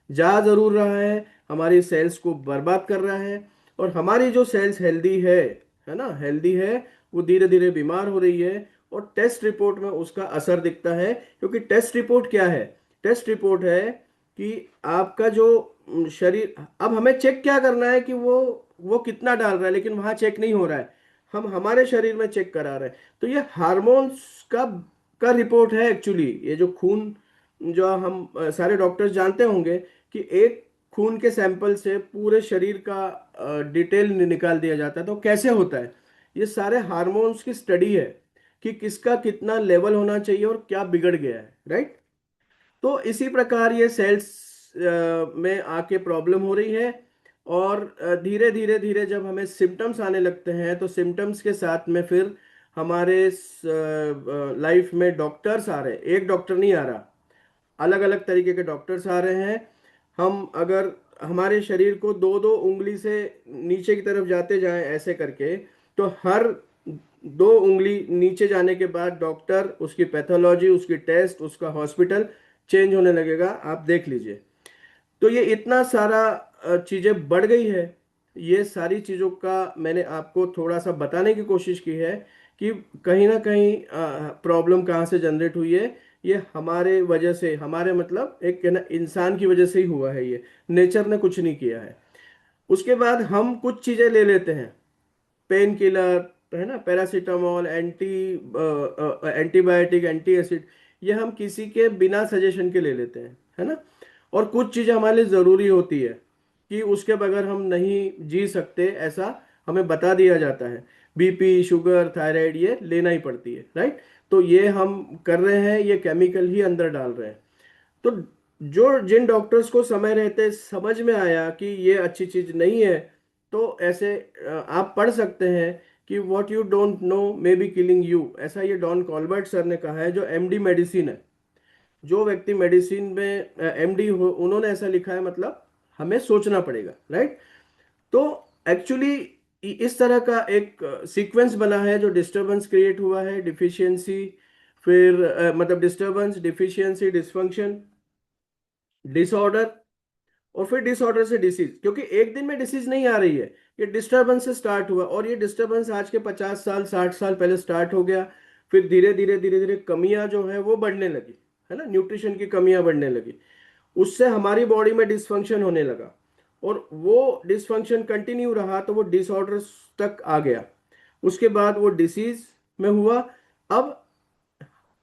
जा जरूर रहा है। हमारी सेल्स को बर्बाद कर रहा है। और हमारी जो सेल्स हेल्दी है ना, हेल्दी है, वो धीरे धीरे बीमार हो रही है। और टेस्ट रिपोर्ट में उसका असर दिखता है। क्योंकि टेस्ट रिपोर्ट क्या है, टेस्ट रिपोर्ट है कि आपका जो शरीर, अब हमें चेक क्या करना है कि वो कितना डाल रहा है, लेकिन वहां चेक नहीं हो रहा है। हम हमारे शरीर में चेक करा रहे हैं। तो ये हार्मोन्स का रिपोर्ट है एक्चुअली। ये जो खून, जो हम सारे डॉक्टर्स जानते होंगे कि एक खून के सैंपल से पूरे शरीर का डिटेल निकाल दिया जाता है। तो कैसे होता है, ये सारे हार्मोन्स की स्टडी है कि किसका कितना लेवल होना चाहिए और क्या बिगड़ गया है, राइट। तो इसी प्रकार ये सेल्स में आके प्रॉब्लम हो रही है। और धीरे धीरे धीरे जब हमें सिम्टम्स आने लगते हैं, तो सिम्टम्स के साथ में फिर हमारे लाइफ में डॉक्टर्स आ रहे हैं। एक डॉक्टर नहीं आ रहा, अलग अलग तरीके के डॉक्टर्स आ रहे हैं। हम अगर हमारे शरीर को दो दो उंगली से नीचे की तरफ जाते जाएं ऐसे करके, तो हर 2 उंगली नीचे जाने के बाद डॉक्टर, उसकी पैथोलॉजी, उसकी टेस्ट, उसका हॉस्पिटल चेंज होने लगेगा, आप देख लीजिए। तो ये इतना सारा चीजें बढ़ गई है। ये सारी चीजों का मैंने आपको थोड़ा सा बताने की कोशिश की है कि कहीं ना कहीं प्रॉब्लम कहाँ से जनरेट हुई है। ये हमारे वजह से, हमारे मतलब एक है ना इंसान की वजह से ही हुआ है। ये नेचर ने कुछ नहीं किया है। उसके बाद हम कुछ चीजें ले लेते हैं, पेन किलर, है ना, पैरासीटामोल, एंटीबायोटिक, एंटी एसिड, ये हम किसी के बिना सजेशन के ले लेते हैं, है ना। और कुछ चीजें हमारे लिए जरूरी होती है कि उसके बगैर हम नहीं जी सकते, ऐसा हमें बता दिया जाता है। बीपी, शुगर, थायराइड, ये लेना ही पड़ती है, राइट। तो ये हम कर रहे हैं, ये केमिकल ही अंदर डाल रहे हैं। तो जो जिन डॉक्टर्स को समय रहते समझ में आया कि ये अच्छी चीज नहीं है, तो ऐसे आप पढ़ सकते हैं कि what you don't know may be killing you, ऐसा ये डॉन कॉल्बर्ट सर ने कहा है, जो एमडी मेडिसिन है। जो व्यक्ति मेडिसिन में एमडी हो, उन्होंने ऐसा लिखा है, मतलब हमें सोचना पड़ेगा, राइट। तो एक्चुअली इस तरह का एक सीक्वेंस बना है, जो डिस्टरबेंस क्रिएट हुआ है, डिफिशियंसी, फिर मतलब डिस्टरबेंस, डिफिशियंसी, डिसफंक्शन, डिसऑर्डर, और फिर डिसऑर्डर से डिसीज। क्योंकि एक दिन में डिसीज नहीं आ रही है, ये डिस्टरबेंस से स्टार्ट हुआ, और ये डिस्टरबेंस आज के 50 साल 60 साल पहले स्टार्ट हो गया। फिर धीरे धीरे धीरे धीरे कमियां जो है वो बढ़ने लगी, है ना, न्यूट्रिशन की कमियां बढ़ने लगी। उससे हमारी बॉडी में डिसफंक्शन होने लगा, और वो डिसफंक्शन कंटिन्यू रहा, तो वो डिसऑर्डर्स तक आ गया। उसके बाद वो डिसीज में हुआ। अब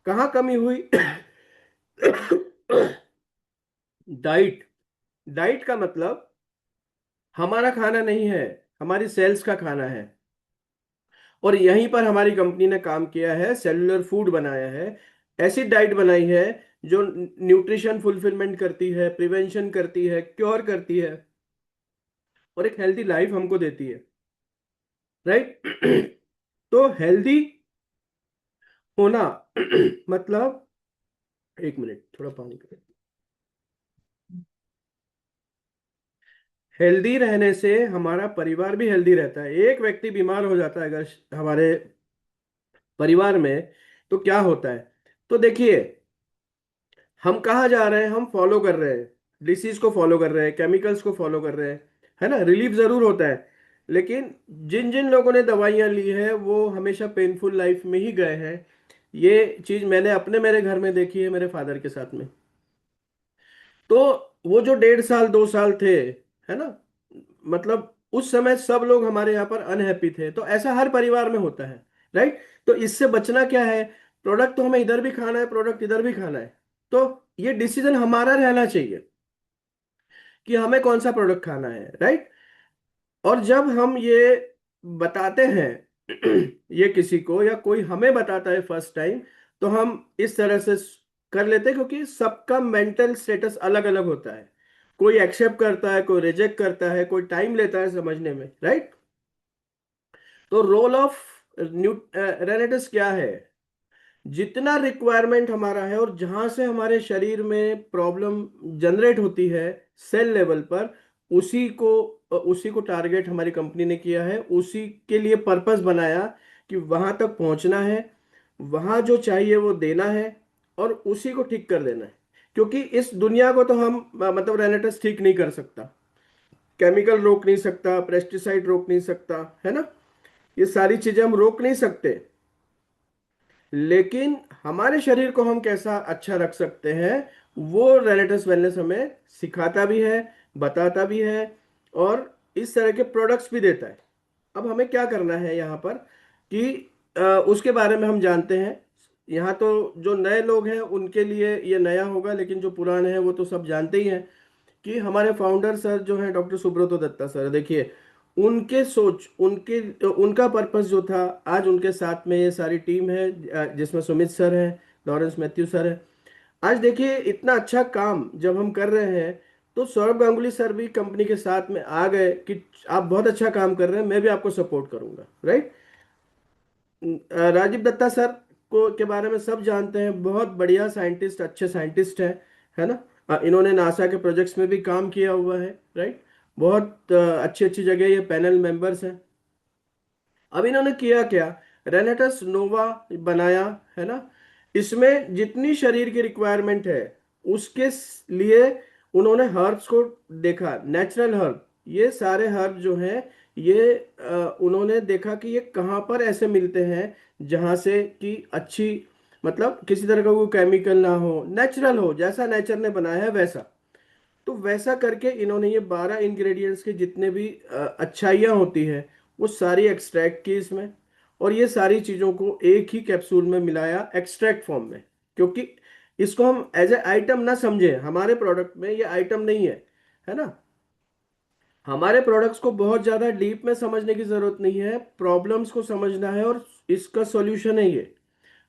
कहाँ कमी हुई? डाइट। डाइट का मतलब हमारा खाना नहीं है, हमारी सेल्स का खाना है। और यहीं पर हमारी कंपनी ने काम किया है, सेलुलर फूड बनाया है, ऐसी डाइट बनाई है जो न्यूट्रिशन फुलफिलमेंट करती है, प्रिवेंशन करती है, क्योर करती है, और एक हेल्दी लाइफ हमको देती है। राइट। तो हेल्दी होना मतलब, एक मिनट थोड़ा पानी का, हेल्दी रहने से हमारा परिवार भी हेल्दी रहता है। एक व्यक्ति बीमार हो जाता है अगर हमारे परिवार में, तो क्या होता है? तो देखिए, हम कहाँ जा रहे हैं? हम फॉलो कर रहे हैं, डिसीज को फॉलो कर रहे हैं, केमिकल्स को फॉलो कर रहे हैं, है ना? रिलीफ जरूर होता है, लेकिन जिन जिन लोगों ने दवाइयाँ ली है वो हमेशा पेनफुल लाइफ में ही गए हैं। ये चीज मैंने अपने मेरे घर में देखी है, मेरे फादर के साथ में। तो वो जो 1.5 साल 2 साल थे, है ना, मतलब उस समय सब लोग हमारे यहाँ पर अनहैप्पी थे। तो ऐसा हर परिवार में होता है। राइट। तो इससे बचना क्या है? प्रोडक्ट तो हमें इधर भी खाना है, प्रोडक्ट इधर भी खाना है। तो ये डिसीजन हमारा रहना चाहिए कि हमें कौन सा प्रोडक्ट खाना है। राइट। और जब हम ये बताते हैं ये किसी को, या कोई हमें बताता है फर्स्ट टाइम, तो हम इस तरह से कर लेते हैं, क्योंकि सबका मेंटल स्टेटस अलग अलग होता है। कोई एक्सेप्ट करता है, कोई रिजेक्ट करता है, कोई टाइम लेता है समझने में। राइट। तो रोल ऑफ न्यू रेनेटिस क्या है? जितना रिक्वायरमेंट हमारा है और जहां से हमारे शरीर में प्रॉब्लम जनरेट होती है सेल लेवल पर, उसी को टारगेट हमारी कंपनी ने किया है, उसी के लिए पर्पस बनाया कि वहां तक पहुंचना है, वहां जो चाहिए वो देना है, और उसी को ठीक कर देना है। क्योंकि इस दुनिया को तो हम मतलब रेनेटस ठीक नहीं कर सकता, केमिकल रोक नहीं सकता, पेस्टिसाइड रोक नहीं सकता, है ना, ये सारी चीजें हम रोक नहीं सकते। लेकिन हमारे शरीर को हम कैसा अच्छा रख सकते हैं, वो रेनेटस वेलनेस हमें सिखाता भी है, बताता भी है, और इस तरह के प्रोडक्ट्स भी देता है। अब हमें क्या करना है यहाँ पर कि उसके बारे में हम जानते हैं। यहाँ तो जो नए लोग हैं उनके लिए ये नया होगा, लेकिन जो पुराने हैं वो तो सब जानते ही हैं कि हमारे फाउंडर सर जो हैं डॉक्टर सुब्रतो दत्ता सर, देखिए, उनके सोच, उनका पर्पस जो था, आज उनके साथ में ये सारी टीम है, जिसमें सुमित सर हैं, लॉरेंस मैथ्यू सर है। आज देखिए इतना अच्छा काम जब हम कर रहे हैं, तो सौरभ गांगुली सर भी कंपनी के साथ में आ गए कि आप बहुत अच्छा काम कर रहे हैं, मैं भी आपको सपोर्ट करूंगा। राइट। राजीव दत्ता सर को के बारे में सब जानते हैं, बहुत बढ़िया साइंटिस्ट, अच्छे साइंटिस्ट हैं, है ना। इन्होंने नासा के प्रोजेक्ट्स में भी काम किया हुआ है। राइट। बहुत अच्छी अच्छी जगह ये पैनल मेंबर्स हैं। अब इन्होंने किया क्या? रेनेटस नोवा बनाया, है ना। इसमें जितनी शरीर की रिक्वायरमेंट है उसके लिए उन्होंने हर्ब्स को देखा, नेचुरल हर्ब, ये सारे हर्ब जो हैं, ये उन्होंने देखा कि ये कहाँ पर ऐसे मिलते हैं जहाँ से कि अच्छी, मतलब किसी तरह का कोई केमिकल ना हो, नेचुरल हो, जैसा नेचर ने बनाया है वैसा। तो वैसा करके इन्होंने ये 12 इंग्रेडिएंट्स के जितने भी अच्छाइयाँ होती है वो सारी एक्सट्रैक्ट की इसमें, और ये सारी चीज़ों को एक ही कैप्सूल में मिलाया एक्सट्रैक्ट फॉर्म में। क्योंकि इसको हम एज ए आइटम ना समझें, हमारे प्रोडक्ट में ये आइटम नहीं है ना। हमारे प्रोडक्ट्स को बहुत ज़्यादा डीप में समझने की ज़रूरत नहीं है, प्रॉब्लम्स को समझना है, और इसका सॉल्यूशन है ये।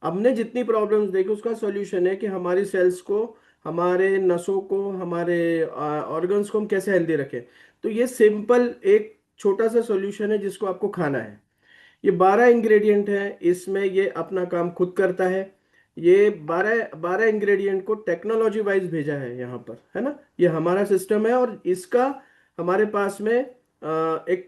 हमने जितनी प्रॉब्लम्स देखी उसका सॉल्यूशन है कि हमारी सेल्स को, हमारे नसों को, हमारे ऑर्गन्स को हम कैसे हेल्दी रखें। तो ये सिंपल एक छोटा सा सॉल्यूशन है जिसको आपको खाना है। ये 12 इंग्रेडिएंट है, इसमें ये अपना काम खुद करता है। ये 12 12 इंग्रेडिएंट को टेक्नोलॉजी वाइज भेजा है यहाँ पर, है ना। ये हमारा सिस्टम है, और इसका हमारे पास में एक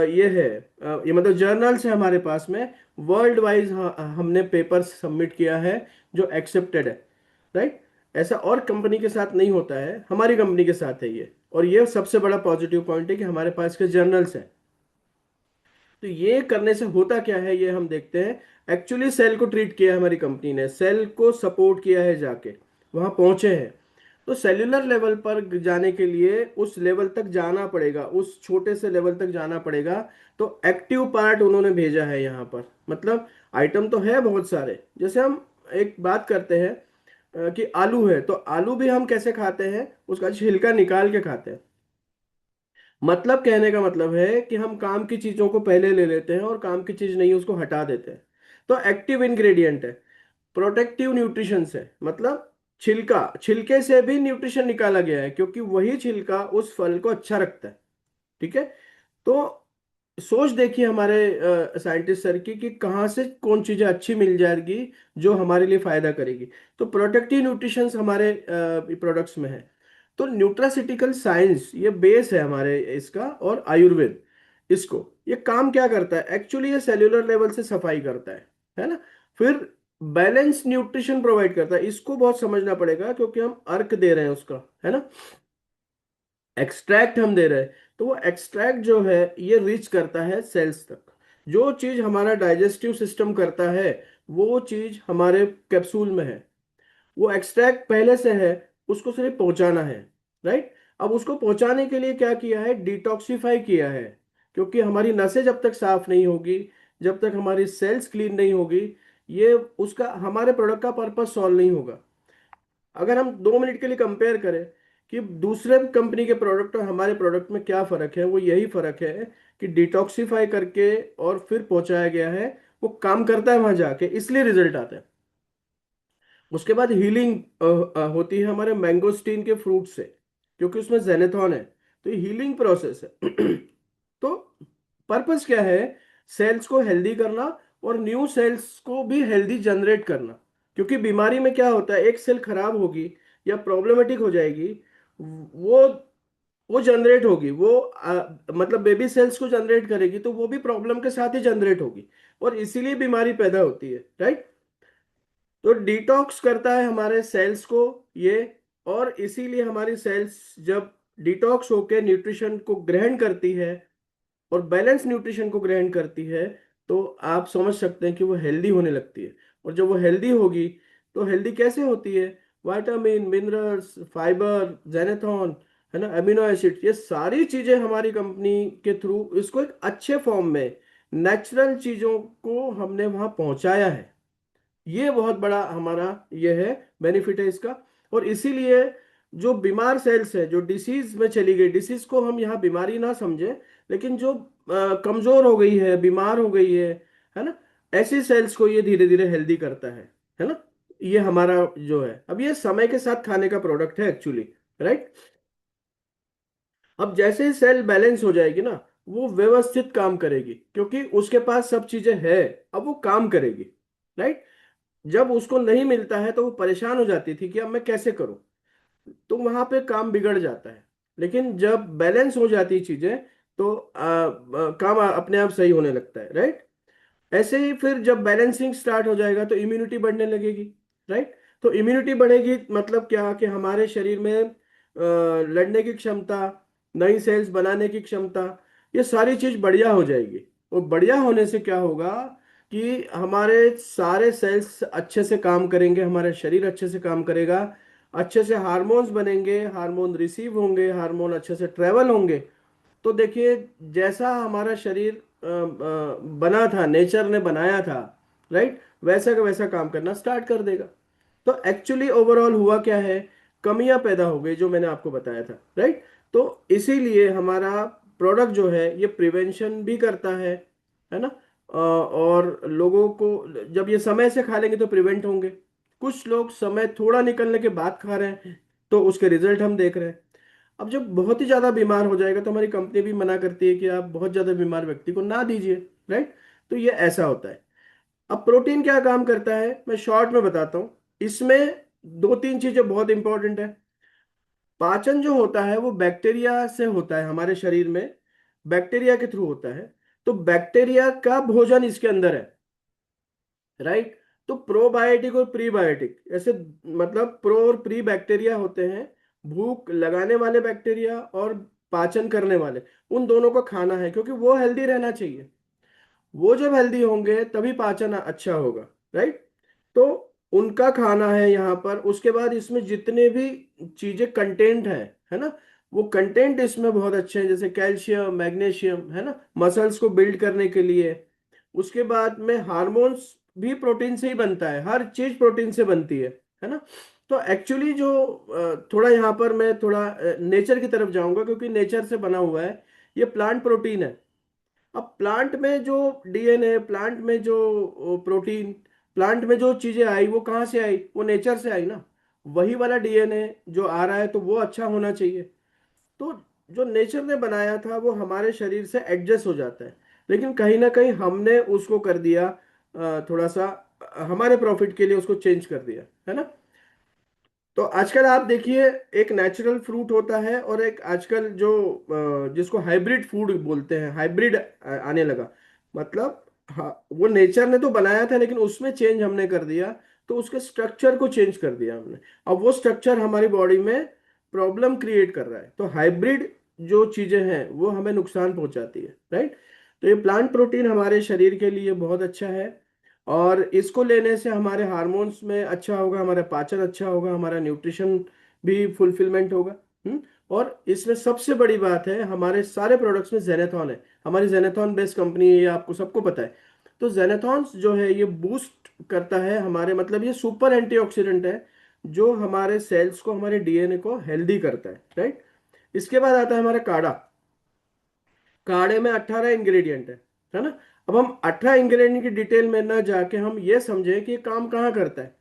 ये है, ये मतलब जर्नल्स है हमारे पास में, वर्ल्ड वाइज हमने पेपर सबमिट किया है जो एक्सेप्टेड है। राइट। ऐसा और कंपनी के साथ नहीं होता है, हमारी कंपनी के साथ है ये, और ये सबसे बड़ा पॉजिटिव पॉइंट है कि हमारे पास के जर्नल्स हैं। तो ये करने से होता क्या है ये हम देखते हैं। एक्चुअली सेल को ट्रीट किया है हमारी कंपनी ने, सेल को सपोर्ट किया है, जाके वहां पहुंचे हैं। तो सेल्यूलर लेवल पर जाने के लिए उस लेवल तक जाना पड़ेगा, उस छोटे से लेवल तक जाना पड़ेगा। तो एक्टिव पार्ट उन्होंने भेजा है यहाँ पर, मतलब आइटम तो है बहुत सारे। जैसे हम एक बात करते हैं कि आलू है, तो आलू भी हम कैसे खाते हैं? उसका छिलका निकाल के खाते हैं। मतलब कहने का मतलब है कि हम काम की चीजों को पहले ले लेते हैं और काम की चीज नहीं उसको हटा देते हैं। तो एक्टिव इंग्रेडिएंट है, प्रोटेक्टिव न्यूट्रिशन है, मतलब छिलका, छिलके से भी न्यूट्रिशन निकाला गया है क्योंकि वही छिलका उस फल को अच्छा रखता है। ठीक है। तो सोच देखिए हमारे साइंटिस्ट सर की कि कहाँ से कौन चीजें अच्छी मिल जाएगी जो हमारे लिए फायदा करेगी। तो प्रोटेक्टिव न्यूट्रिशन हमारे प्रोडक्ट्स में है। तो न्यूट्रासिटिकल साइंस ये बेस है हमारे इसका, और आयुर्वेद इसको, ये काम क्या करता है एक्चुअली, ये सेल्यूलर लेवल से सफाई करता है ना। फिर बैलेंस न्यूट्रिशन प्रोवाइड करता है, इसको बहुत समझना पड़ेगा क्योंकि हम अर्क दे रहे हैं उसका, है ना, एक्सट्रैक्ट हम दे रहे हैं। तो वो एक्सट्रैक्ट जो है ये रीच करता है सेल्स तक। जो चीज हमारा डाइजेस्टिव सिस्टम करता है वो चीज हमारे कैप्सूल में है, वो एक्सट्रैक्ट पहले से है, उसको सिर्फ पहुंचाना है। राइट। अब उसको पहुंचाने के लिए क्या किया है, डिटॉक्सिफाई किया है, क्योंकि हमारी नसें जब तक साफ नहीं होगी, जब तक हमारी सेल्स क्लीन नहीं होगी, ये उसका हमारे प्रोडक्ट का पर्पस सॉल्व नहीं होगा। अगर हम 2 मिनट के लिए कंपेयर करें कि दूसरे कंपनी के प्रोडक्ट और हमारे प्रोडक्ट में क्या फर्क है, वो यही फर्क है कि डिटॉक्सिफाई करके और फिर पहुंचाया गया है, वो काम करता है वहां जाके, इसलिए रिजल्ट आता है। उसके बाद हीलिंग होती है हमारे मैंगोस्टीन के फ्रूट से, क्योंकि उसमें जेनेथॉन है, तो ये हीलिंग प्रोसेस है। तो पर्पस क्या है, सेल्स को हेल्दी करना और न्यू सेल्स को भी हेल्दी जनरेट करना। क्योंकि बीमारी में क्या होता है, एक सेल खराब होगी या प्रॉब्लमेटिक हो जाएगी, वो वो जनरेट होगी, वो मतलब बेबी सेल्स को जनरेट करेगी, तो वो भी प्रॉब्लम के साथ ही जनरेट होगी, और इसीलिए बीमारी पैदा होती है। राइट। तो डिटॉक्स करता है हमारे सेल्स को ये, और इसीलिए हमारी सेल्स जब डिटॉक्स होकर न्यूट्रिशन को ग्रहण करती है और बैलेंस न्यूट्रिशन को ग्रहण करती है, तो आप समझ सकते हैं कि वो हेल्दी होने लगती है। और जब वो हेल्दी होगी तो हेल्दी कैसे होती है, विटामिन, मिनरल्स, फाइबर, जेनेथॉन, है ना, अमीनो एसिड, ये सारी चीजें हमारी कंपनी के थ्रू इसको एक अच्छे फॉर्म में, नेचुरल चीजों को हमने वहां पहुंचाया है। ये बहुत बड़ा हमारा ये है, बेनिफिट है इसका। और इसीलिए जो बीमार सेल्स है, जो डिसीज में चली गई, डिसीज को हम यहाँ बीमारी ना समझे, लेकिन जो कमजोर हो गई है, बीमार हो गई है ना, ऐसी सेल्स को ये धीरे धीरे हेल्दी करता है ना। ये हमारा जो है, अब ये समय के साथ खाने का प्रोडक्ट है एक्चुअली। राइट। अब जैसे ही सेल बैलेंस हो जाएगी ना, वो व्यवस्थित काम करेगी क्योंकि उसके पास सब चीजें है, अब वो काम करेगी। राइट। जब उसको नहीं मिलता है तो वो परेशान हो जाती थी कि अब मैं कैसे करूं, तो वहां पे काम बिगड़ जाता है। लेकिन जब बैलेंस हो जाती चीजें तो काम अपने आप सही होने लगता है। राइट। ऐसे ही फिर जब बैलेंसिंग स्टार्ट हो जाएगा तो इम्यूनिटी बढ़ने लगेगी। राइट। तो इम्यूनिटी बढ़ेगी मतलब क्या, कि हमारे शरीर में लड़ने की क्षमता, नई सेल्स बनाने की क्षमता, ये सारी चीज बढ़िया हो जाएगी। और बढ़िया होने से क्या होगा कि हमारे सारे सेल्स अच्छे से काम करेंगे, हमारा शरीर अच्छे से काम करेगा, अच्छे से हार्मोन्स बनेंगे, हार्मोन रिसीव होंगे, हार्मोन अच्छे से ट्रेवल होंगे। तो देखिए, जैसा हमारा शरीर बना था, नेचर ने बनाया था, राइट, वैसा का वैसा काम करना स्टार्ट कर देगा। तो एक्चुअली ओवरऑल हुआ क्या है, कमियां पैदा हो गई जो मैंने आपको बताया था। राइट। तो इसीलिए हमारा प्रोडक्ट जो है ये प्रिवेंशन भी करता है ना। और लोगों को जब ये समय से खा लेंगे तो प्रिवेंट होंगे। कुछ लोग समय थोड़ा निकलने के बाद खा रहे हैं, तो उसके रिजल्ट हम देख रहे हैं। अब जब बहुत ही ज्यादा बीमार हो जाएगा तो हमारी कंपनी भी मना करती है कि आप बहुत ज्यादा बीमार व्यक्ति को ना दीजिए। राइट। तो ये ऐसा होता है। अब प्रोटीन क्या काम करता है मैं शॉर्ट में बताता हूं। इसमें दो तीन चीजें बहुत इंपॉर्टेंट है। पाचन जो होता है वो बैक्टीरिया से होता है हमारे शरीर में, बैक्टीरिया के थ्रू होता है। तो बैक्टीरिया का भोजन इसके अंदर है। राइट। तो प्रोबायोटिक और प्रीबायोटिक ऐसे, मतलब प्रो और प्री बैक्टीरिया होते हैं। भूख लगाने वाले बैक्टीरिया और पाचन करने वाले, उन दोनों को खाना है क्योंकि वो हेल्दी रहना चाहिए। वो जब हेल्दी होंगे तभी पाचन अच्छा होगा। राइट। तो उनका खाना है यहाँ पर। उसके बाद इसमें जितने भी चीजें कंटेंट है ना, वो कंटेंट इसमें बहुत अच्छे हैं, जैसे कैल्शियम, मैग्नीशियम, है ना, मसल्स को बिल्ड करने के लिए। उसके बाद में हार्मोन्स भी प्रोटीन से ही बनता है, हर चीज प्रोटीन से बनती है ना। तो एक्चुअली जो थोड़ा यहाँ पर मैं थोड़ा नेचर की तरफ जाऊंगा क्योंकि नेचर से बना हुआ है। ये प्लांट प्रोटीन है। अब प्लांट में जो डीएनए, प्लांट में जो प्रोटीन, प्लांट में जो चीजें आई वो कहाँ से आई? वो नेचर से आई ना। वही वाला डीएनए जो आ रहा है तो वो अच्छा होना चाहिए। तो जो नेचर ने बनाया था वो हमारे शरीर से एडजस्ट हो जाता है। लेकिन कहीं ना कहीं हमने उसको कर दिया थोड़ा सा हमारे प्रॉफिट के लिए उसको चेंज कर दिया है ना। तो आजकल आप देखिए, एक नेचुरल फ्रूट होता है और एक आजकल जो जिसको हाइब्रिड फूड बोलते हैं, हाइब्रिड आने लगा। मतलब हाँ, वो नेचर ने तो बनाया था लेकिन उसमें चेंज हमने कर दिया। तो उसके स्ट्रक्चर को चेंज कर दिया हमने। अब वो स्ट्रक्चर हमारी बॉडी में प्रॉब्लम क्रिएट कर रहा है। तो हाइब्रिड जो चीजें हैं वो हमें नुकसान पहुंचाती है, राइट। तो ये प्लांट प्रोटीन हमारे शरीर के लिए बहुत अच्छा है। और इसको लेने से हमारे हार्मोन्स में अच्छा होगा, हमारा पाचन अच्छा होगा, हमारा न्यूट्रिशन भी फुलफिलमेंट होगा। और इसमें सबसे बड़ी बात है, हमारे सारे प्रोडक्ट्स में जेनेथॉन है। हमारी जेनेथॉन बेस्ड कंपनी है, ये आपको सबको पता है। तो जेनेथॉन्स जो है ये बूस्ट करता है हमारे, मतलब ये सुपर एंटीऑक्सीडेंट है जो हमारे सेल्स को, हमारे डीएनए को हेल्दी करता है, राइट। इसके बाद आता है हमारा काढ़ा। काढ़े में 18 इंग्रेडिएंट है ना। अब हम 18 इंग्रेडिएंट की डिटेल में ना जाके हम ये समझे कि ये काम कहाँ करता है।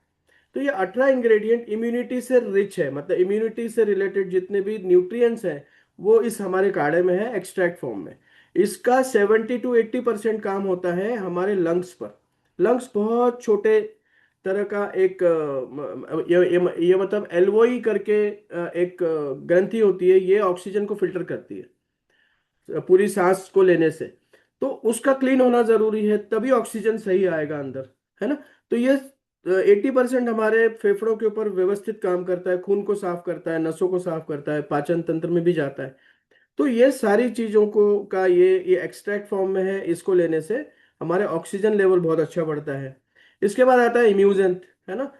तो ये 18 इंग्रेडिएंट इम्यूनिटी से रिच है, मतलब इम्यूनिटी से रिलेटेड जितने भी न्यूट्रिएंट्स हैं वो इस हमारे काढ़े में है एक्सट्रैक्ट फॉर्म में। इसका 70 to 80% काम होता है हमारे लंग्स पर। लंग्स बहुत छोटे तरह का एक ये मतलब एल्वोई करके एक ग्रंथि होती है, ये ऑक्सीजन को फिल्टर करती है पूरी सांस को लेने से। तो उसका क्लीन होना जरूरी है, तभी ऑक्सीजन सही आएगा अंदर, है ना। तो ये 80% हमारे फेफड़ों के ऊपर व्यवस्थित काम करता है, खून को साफ करता है, नसों को साफ करता है, पाचन तंत्र में भी जाता है। तो ये सारी चीजों को का ये एक्सट्रैक्ट फॉर्म में है। इसको लेने से हमारे ऑक्सीजन लेवल बहुत अच्छा बढ़ता है। इसके बाद आता है इम्यूजेंट, है ना।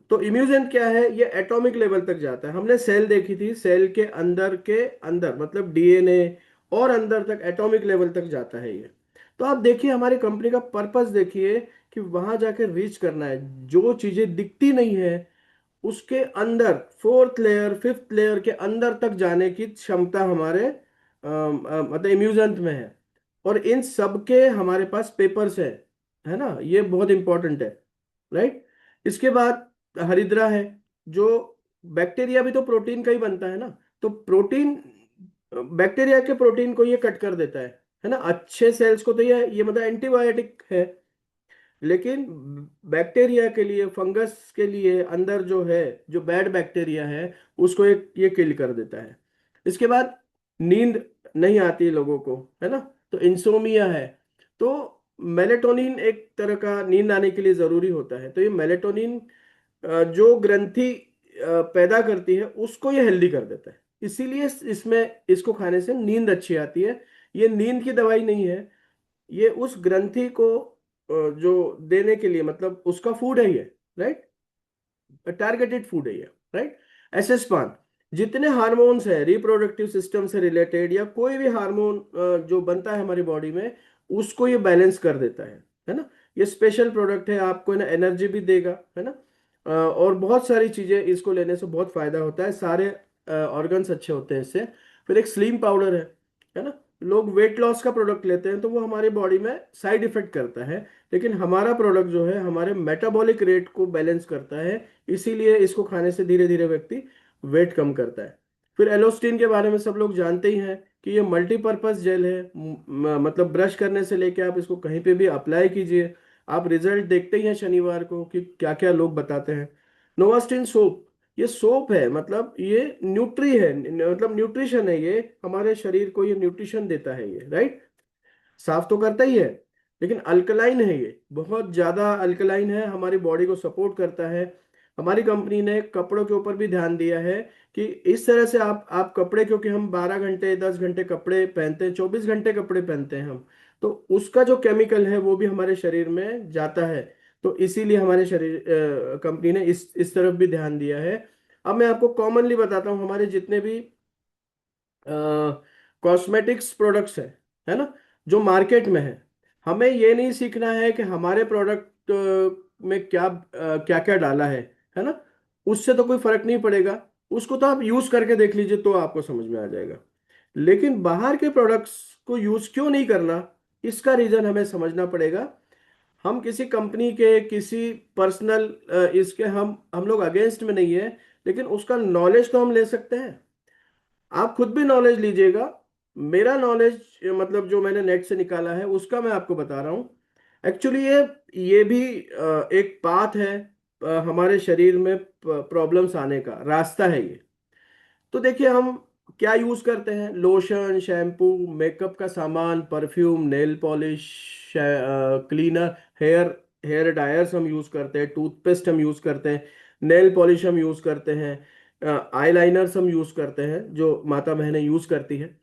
तो इम्यूजेंट क्या है? ये एटॉमिक लेवल तक जाता है। हमने सेल देखी थी, सेल के अंदर मतलब डीएनए और अंदर तक एटॉमिक लेवल तक जाता है ये। तो आप देखिए हमारी कंपनी का पर्पस देखिए कि वहां जाके रीच करना है। जो चीजें दिखती नहीं है उसके अंदर, फोर्थ लेयर फिफ्थ लेयर के अंदर तक जाने की क्षमता हमारे मतलब इम्यूजेंट में है। और इन सब के हमारे पास पेपर्स है ना। ये बहुत इंपॉर्टेंट है, राइट। इसके बाद हरिद्रा है, जो बैक्टीरिया भी तो प्रोटीन का ही बनता है ना। तो प्रोटीन, बैक्टीरिया के प्रोटीन को ये कट कर देता है ना। अच्छे सेल्स को तो ये मतलब एंटीबायोटिक है। लेकिन बैक्टीरिया के लिए, फंगस के लिए अंदर जो है, जो बैड बैक्टीरिया है उसको एक ये किल कर देता है। इसके बाद नींद नहीं आती लोगों को, है ना। तो इंसोमिया है। तो मेलेटोनिन एक तरह का नींद आने के लिए जरूरी होता है। तो ये मेलेटोनिन जो ग्रंथि पैदा करती है उसको ये हेल्दी कर देता है। इसीलिए इसमें इसको खाने से नींद अच्छी आती है। ये नींद की दवाई नहीं है, ये उस ग्रंथि को जो देने के लिए, मतलब उसका फूड है ये, राइट। टारगेटेड फूड है ये, राइट। एसएस पान, जितने हार्मोन्स है रिप्रोडक्टिव सिस्टम से रिलेटेड या कोई भी हार्मोन जो बनता है हमारी बॉडी में, उसको ये बैलेंस कर देता है ना। ये स्पेशल प्रोडक्ट है, आपको ना एनर्जी भी देगा, है ना। और बहुत सारी चीजें इसको लेने से बहुत फायदा होता है, सारे ऑर्गन्स अच्छे होते हैं इससे। फिर एक स्लिम पाउडर है ना। लोग वेट लॉस का प्रोडक्ट लेते हैं तो वो हमारी बॉडी में साइड इफेक्ट करता है, लेकिन हमारा प्रोडक्ट जो है हमारे मेटाबॉलिक रेट को बैलेंस करता है। इसीलिए इसको खाने से धीरे धीरे व्यक्ति वेट कम करता है। फिर एलोस्टिन के बारे में सब लोग जानते ही हैं कि ये मल्टीपर्पज जेल है। मतलब ब्रश करने से लेके आप इसको कहीं पे भी अप्लाई कीजिए, आप रिजल्ट देखते ही हैं शनिवार को कि क्या क्या लोग बताते हैं। नोवास्टिन सोप, ये सोप है, मतलब ये न्यूट्री है, मतलब न्यूट्रिशन है, ये हमारे शरीर को ये न्यूट्रिशन देता है ये, राइट। साफ तो करता ही है, लेकिन अल्कलाइन है, ये बहुत ज्यादा अल्कलाइन है, हमारी बॉडी को सपोर्ट करता है। हमारी कंपनी ने कपड़ों के ऊपर भी ध्यान दिया है कि इस तरह से आप कपड़े, क्योंकि हम 12 घंटे 10 घंटे कपड़े पहनते हैं, 24 घंटे कपड़े पहनते हैं हम। तो उसका जो केमिकल है वो भी हमारे शरीर में जाता है। तो इसीलिए हमारे शरीर कंपनी ने इस तरफ भी ध्यान दिया है। अब मैं आपको कॉमनली बताता हूँ हमारे जितने भी कॉस्मेटिक्स प्रोडक्ट्स है ना, जो मार्केट में है। हमें ये नहीं सीखना है कि हमारे प्रोडक्ट में क्या क्या क्या डाला है ना। उससे तो कोई फर्क नहीं पड़ेगा, उसको तो आप यूज करके देख लीजिए तो आपको समझ में आ जाएगा। लेकिन बाहर के प्रोडक्ट्स को यूज क्यों नहीं करना, इसका रीजन हमें समझना पड़ेगा। हम किसी कंपनी के किसी पर्सनल इसके हम लोग अगेंस्ट में नहीं है, लेकिन उसका नॉलेज तो हम ले सकते हैं। आप खुद भी नॉलेज लीजिएगा। मेरा नॉलेज मतलब जो मैंने नेट से निकाला है उसका मैं आपको बता रहा हूँ। एक्चुअली ये भी एक पाथ है हमारे शरीर में प्रॉब्लम्स आने का रास्ता है ये। तो देखिए हम क्या यूज करते हैं, लोशन, शैम्पू, मेकअप का सामान, perfume, nail polish, cleaner, hair hair dryers हम यूज करते हैं, टूथपेस्ट हम यूज करते हैं, नेल पॉलिश हम यूज करते हैं, आईलाइनर्स हम यूज करते हैं जो माता बहनें यूज करती है।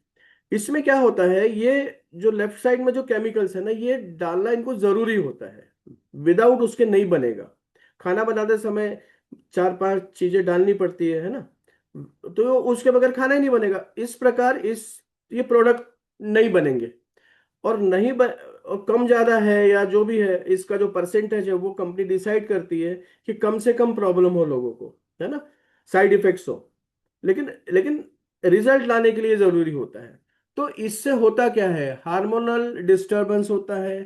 इसमें क्या होता है, ये जो लेफ्ट साइड में जो केमिकल्स है ना, ये डालना इनको जरूरी होता है। विदाउट उसके नहीं बनेगा। खाना बनाते समय चार पांच चीजें डालनी पड़ती है ना, तो उसके बगैर खाना ही नहीं बनेगा। इस प्रकार इस ये प्रोडक्ट नहीं बनेंगे। और नहीं और कम ज्यादा है या जो भी है, इसका जो परसेंटेज है वो कंपनी डिसाइड करती है कि कम से कम प्रॉब्लम हो लोगों को, है ना, साइड इफेक्ट्स हो। लेकिन लेकिन रिजल्ट लाने के लिए जरूरी होता है। तो इससे होता क्या है, हार्मोनल डिस्टरबेंस होता है,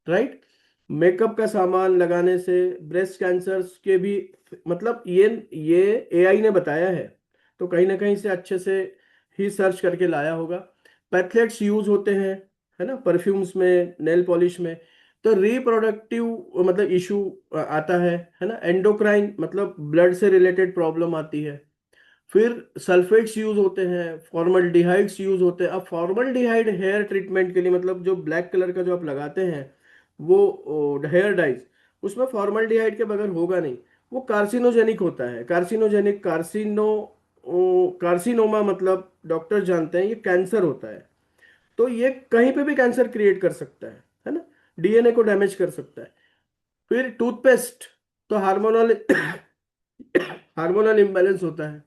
राइट। मेकअप का सामान लगाने से ब्रेस्ट कैंसर के भी, मतलब ये एआई ने बताया है, तो कहीं ना कहीं से अच्छे से ही सर्च करके लाया होगा। पैथलेट्स यूज होते हैं, है ना, परफ्यूम्स में, नेल पॉलिश में। तो रिप्रोडक्टिव मतलब इशू आता है ना। एंडोक्राइन मतलब ब्लड से रिलेटेड प्रॉब्लम आती है। फिर सल्फेट्स यूज होते हैं, फॉर्मल्डिहाइड्स यूज होते हैं। अब फॉर्मल्डिहाइड हेयर ट्रीटमेंट के लिए, मतलब जो ब्लैक कलर का जो आप लगाते हैं वो हेयर डाइज, उसमें फॉर्मल्डिहाइड के बगैर होगा नहीं। वो कार्सिनोजेनिक होता है। कार्सिनोजेनिक, कार्सिनोमा मतलब डॉक्टर जानते हैं ये कैंसर होता है। तो ये कहीं पे भी कैंसर क्रिएट कर सकता है ना, डीएनए को डैमेज कर सकता है। फिर टूथपेस्ट, तो हार्मोनल हार्मोनल इम्बैलेंस होता है।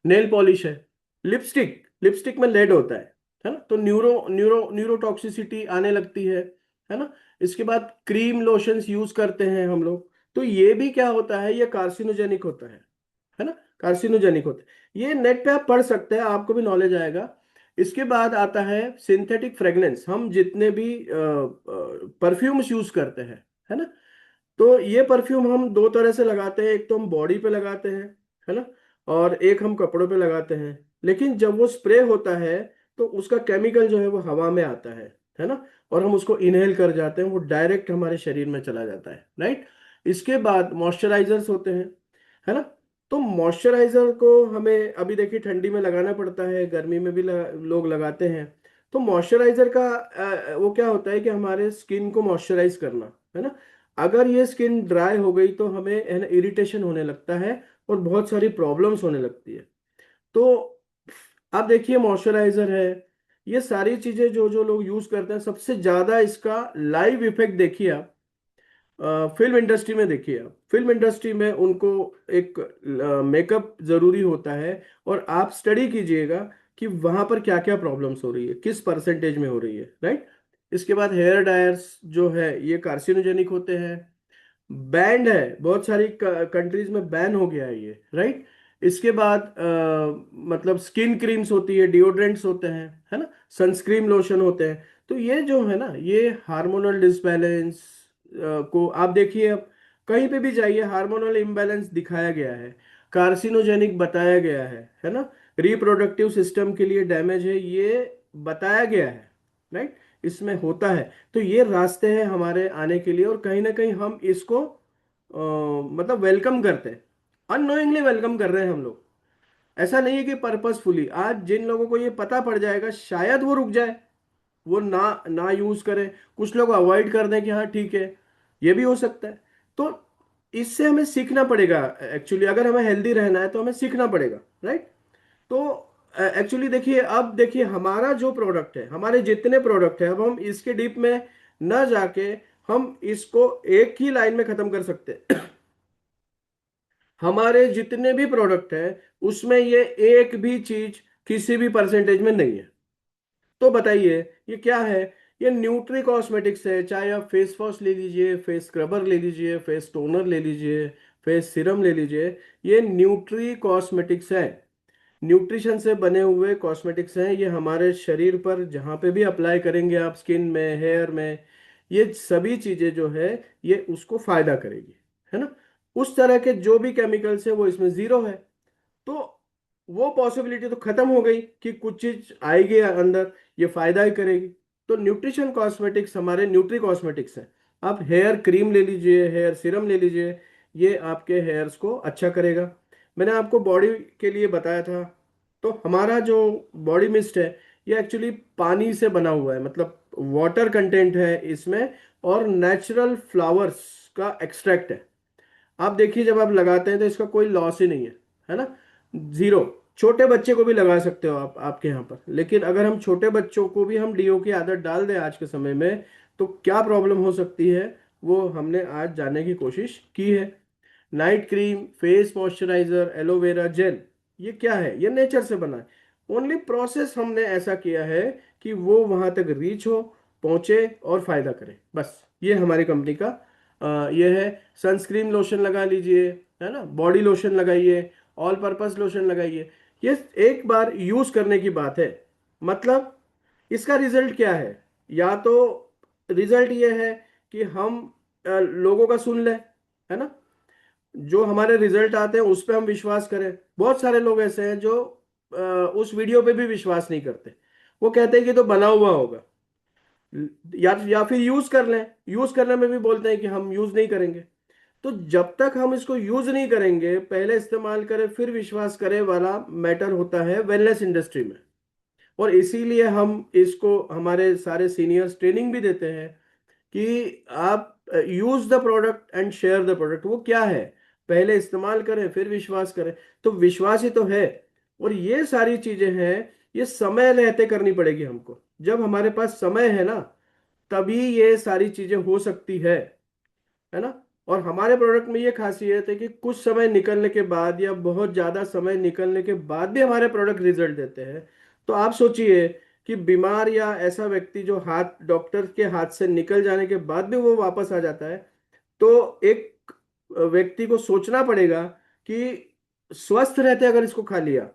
नेल पॉलिश है। लिपस्टिक, लिपस्टिक में लेड होता है ना, तो न्यूरोटॉक्सिसिटी आने लगती है ना। इसके बाद क्रीम लोशंस यूज करते हैं हम लोग, तो ये भी क्या होता है, ये कार्सिनोजेनिक होता है ना, कार्सिनोजेनिक होता है। ये नेट पे आप पढ़ सकते हैं, आपको भी नॉलेज आएगा। इसके बाद आता है सिंथेटिक फ्रेग्रेंस। हम जितने भी परफ्यूम्स यूज करते हैं, है ना, तो ये परफ्यूम हम दो तरह से लगाते हैं। एक तो हम बॉडी पे लगाते हैं, है ना, और एक हम कपड़ों पे लगाते हैं। लेकिन जब वो स्प्रे होता है तो उसका केमिकल जो है वो हवा में आता है ना, और हम उसको इनहेल कर जाते हैं, वो डायरेक्ट हमारे शरीर में चला जाता है, राइट। इसके बाद मॉइस्चराइजर्स होते हैं, है ना। तो मॉइस्चराइजर को हमें अभी देखिए ठंडी में लगाना पड़ता है, गर्मी में भी लोग लगाते हैं। तो मॉइस्चराइजर का वो क्या होता है कि हमारे स्किन को मॉइस्चराइज करना, है ना। अगर ये स्किन ड्राई हो गई तो हमें है ना इरिटेशन होने लगता है और बहुत सारी प्रॉब्लम्स होने लगती है। तो आप देखिए मॉइस्चराइजर है, ये सारी चीजें जो जो लोग यूज करते हैं, सबसे ज्यादा इसका लाइव इफेक्ट देखिए आप फिल्म इंडस्ट्री में। देखिए आप फिल्म इंडस्ट्री में उनको एक मेकअप जरूरी होता है, और आप स्टडी कीजिएगा कि वहां पर क्या क्या प्रॉब्लम्स हो रही है, किस परसेंटेज में हो रही है, राइट। इसके बाद हेयर डायर्स जो है ये कार्सिनोजेनिक होते हैं। बैंड है, बहुत सारी कंट्रीज में बैन हो गया है ये, राइट। इसके बाद मतलब स्किन क्रीम्स होती है, डिओड्रेंट्स होते हैं, है ना, सनस्क्रीन लोशन होते हैं। तो ये जो है ना, ये हार्मोनल डिसबैलेंस को आप देखिए, अब कहीं पे भी जाइए हार्मोनल इम्बैलेंस दिखाया गया है, कार्सिनोजेनिक बताया गया है ना, रिप्रोडक्टिव सिस्टम के लिए डैमेज है ये बताया गया है, राइट। इसमें होता है। तो ये रास्ते हैं हमारे आने के लिए, और कहीं ना कहीं हम इसको मतलब वेलकम करते हैं, अननोइंगली वेलकम कर रहे हैं हम लोग। ऐसा नहीं है कि पर्पसफुली। आज जिन लोगों को ये पता पड़ जाएगा शायद वो रुक जाए, वो ना ना यूज करें, कुछ लोग अवॉइड कर दें कि हाँ ठीक है, ये भी हो सकता है। तो इससे हमें सीखना पड़ेगा। एक्चुअली अगर हमें हेल्दी रहना है तो हमें सीखना पड़ेगा, राइट। तो एक्चुअली देखिए, अब देखिए हमारा जो प्रोडक्ट है, हमारे जितने प्रोडक्ट है, अब हम इसके डीप में न जाके हम इसको एक ही लाइन में खत्म कर सकते हैं। हमारे जितने भी प्रोडक्ट है उसमें ये एक भी चीज किसी भी परसेंटेज में नहीं है। तो बताइए ये क्या है। ये न्यूट्री कॉस्मेटिक्स है। चाहे आप फेस वॉश ले लीजिए, फेस स्क्रबर ले लीजिए, फेस टोनर ले लीजिए, फेस सीरम ले लीजिए, ये न्यूट्री कॉस्मेटिक्स है। न्यूट्रिशन से बने हुए कॉस्मेटिक्स हैं। ये हमारे शरीर पर जहाँ पे भी अप्लाई करेंगे आप, स्किन में, हेयर में, ये सभी चीजें जो है ये उसको फायदा करेगी, है ना। उस तरह के जो भी केमिकल्स है वो इसमें जीरो है। तो वो पॉसिबिलिटी तो खत्म हो गई कि कुछ चीज आएगी अंदर ये फायदा ही करेगी। तो न्यूट्रिशन कॉस्मेटिक्स हमारे न्यूट्री कॉस्मेटिक्स हैं। आप हेयर क्रीम ले लीजिए, हेयर सीरम ले लीजिए, ये आपके हेयर्स को अच्छा करेगा। मैंने आपको बॉडी के लिए बताया था। तो हमारा जो बॉडी मिस्ट है ये एक्चुअली पानी से बना हुआ है, मतलब वाटर कंटेंट है इसमें, और नेचुरल फ्लावर्स का एक्सट्रैक्ट है। आप देखिए जब आप लगाते हैं तो इसका कोई लॉस ही नहीं है ना, जीरो। छोटे बच्चे को भी लगा सकते हो आप, आपके यहाँ पर। लेकिन अगर हम छोटे बच्चों को भी हम डीओ की आदत डाल दें आज के समय में, तो क्या प्रॉब्लम हो सकती है वो हमने आज जानने की कोशिश की है। Night cream, face moisturiser, aloe vera gel, ये क्या है? ये नेचर से बना है। ओनली प्रोसेस हमने ऐसा किया है कि वो वहां तक रीच हो, पहुंचे और फायदा करे, बस। ये हमारी कंपनी का ये है। सनस्क्रीन लोशन लगा लीजिए, है ना, बॉडी लोशन लगाइए, ऑल पर्पस लोशन लगाइए। ये एक बार यूज करने की बात है। मतलब इसका रिजल्ट क्या है? या तो रिजल्ट ये है कि हम लोगों का सुन लें, है ना, जो हमारे रिजल्ट आते हैं उस पर हम विश्वास करें। बहुत सारे लोग ऐसे हैं जो उस वीडियो पे भी विश्वास नहीं करते। वो कहते हैं कि तो बना हुआ होगा। या फिर यूज कर लें, यूज करने में भी बोलते हैं कि हम यूज नहीं करेंगे। तो जब तक हम इसको यूज नहीं करेंगे, पहले इस्तेमाल करें फिर विश्वास करें वाला मैटर होता है वेलनेस इंडस्ट्री में। और इसीलिए हम इसको हमारे सारे सीनियर्स ट्रेनिंग भी देते हैं कि आप use the product and share the product. वो क्या है? पहले इस्तेमाल करें फिर विश्वास करें। तो विश्वास ही तो है। और ये सारी चीजें हैं, ये समय रहते करनी पड़ेगी हमको। जब हमारे पास समय है ना, तभी ये सारी चीजें हो सकती है ना। और हमारे प्रोडक्ट में ये खासियत है कि कुछ समय निकलने के बाद या बहुत ज्यादा समय निकलने के बाद भी हमारे प्रोडक्ट रिजल्ट देते हैं। तो आप सोचिए कि बीमार या ऐसा व्यक्ति जो हाथ डॉक्टर के हाथ से निकल जाने के बाद भी वो वापस आ जाता है, तो एक व्यक्ति को सोचना पड़ेगा कि स्वस्थ रहते अगर इसको खा लिया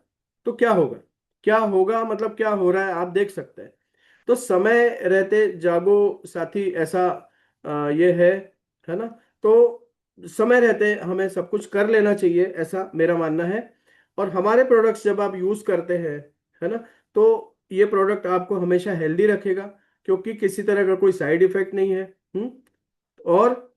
तो क्या होगा। क्या होगा मतलब क्या हो रहा है आप देख सकते हैं। तो समय रहते जागो साथी, ऐसा ये है ना। तो समय रहते हमें सब कुछ कर लेना चाहिए, ऐसा मेरा मानना है। और हमारे प्रोडक्ट्स जब आप यूज करते हैं, है ना, तो ये प्रोडक्ट आपको हमेशा हेल्दी रखेगा, क्योंकि किसी तरह का कोई साइड इफेक्ट नहीं है। और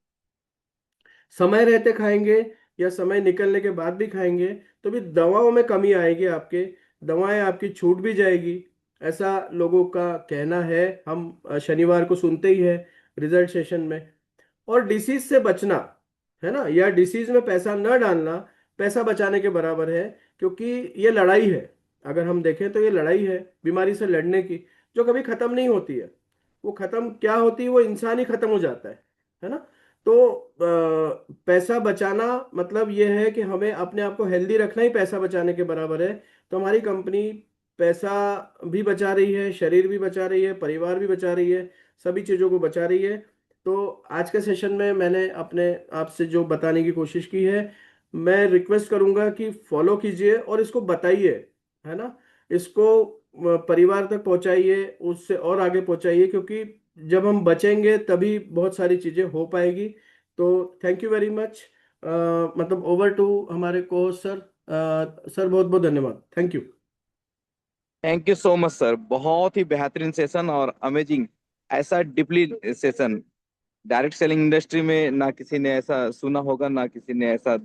समय रहते खाएंगे या समय निकलने के बाद भी खाएंगे तो भी दवाओं में कमी आएगी आपके। दवाएं आपकी छूट भी जाएगी, ऐसा लोगों का कहना है। हम शनिवार को सुनते ही है रिजल्ट सेशन में। और डिसीज से बचना, है ना, या डिसीज में पैसा न डालना पैसा बचाने के बराबर है। क्योंकि ये लड़ाई है। अगर हम देखें तो ये लड़ाई है बीमारी से लड़ने की, जो कभी खत्म नहीं होती है। वो खत्म क्या होती है? वो इंसान ही खत्म हो जाता है ना। तो पैसा बचाना मतलब ये है कि हमें अपने आप को हेल्दी रखना ही पैसा बचाने के बराबर है। तो हमारी कंपनी पैसा भी बचा रही है, शरीर भी बचा रही है, परिवार भी बचा रही है, सभी चीज़ों को बचा रही है। तो आज के सेशन में मैंने अपने आपसे जो बताने की कोशिश की है, मैं रिक्वेस्ट करूंगा कि फॉलो कीजिए और इसको बताइए, है ना। इसको परिवार तक पहुंचाइए, उससे और आगे पहुंचाइए, क्योंकि जब हम बचेंगे तभी बहुत सारी चीजें हो पाएगी। तो थैंक यू वेरी मच। मतलब ओवर टू हमारे को सर। सर बहुत बहुत धन्यवाद, thank you.
Thank you so much sir, बहुत ही बेहतरीन सेशन और अमेजिंग। ऐसा deeply session direct selling industry में ना किसी ने ऐसा सुना होगा, ना किसी ने ऐसा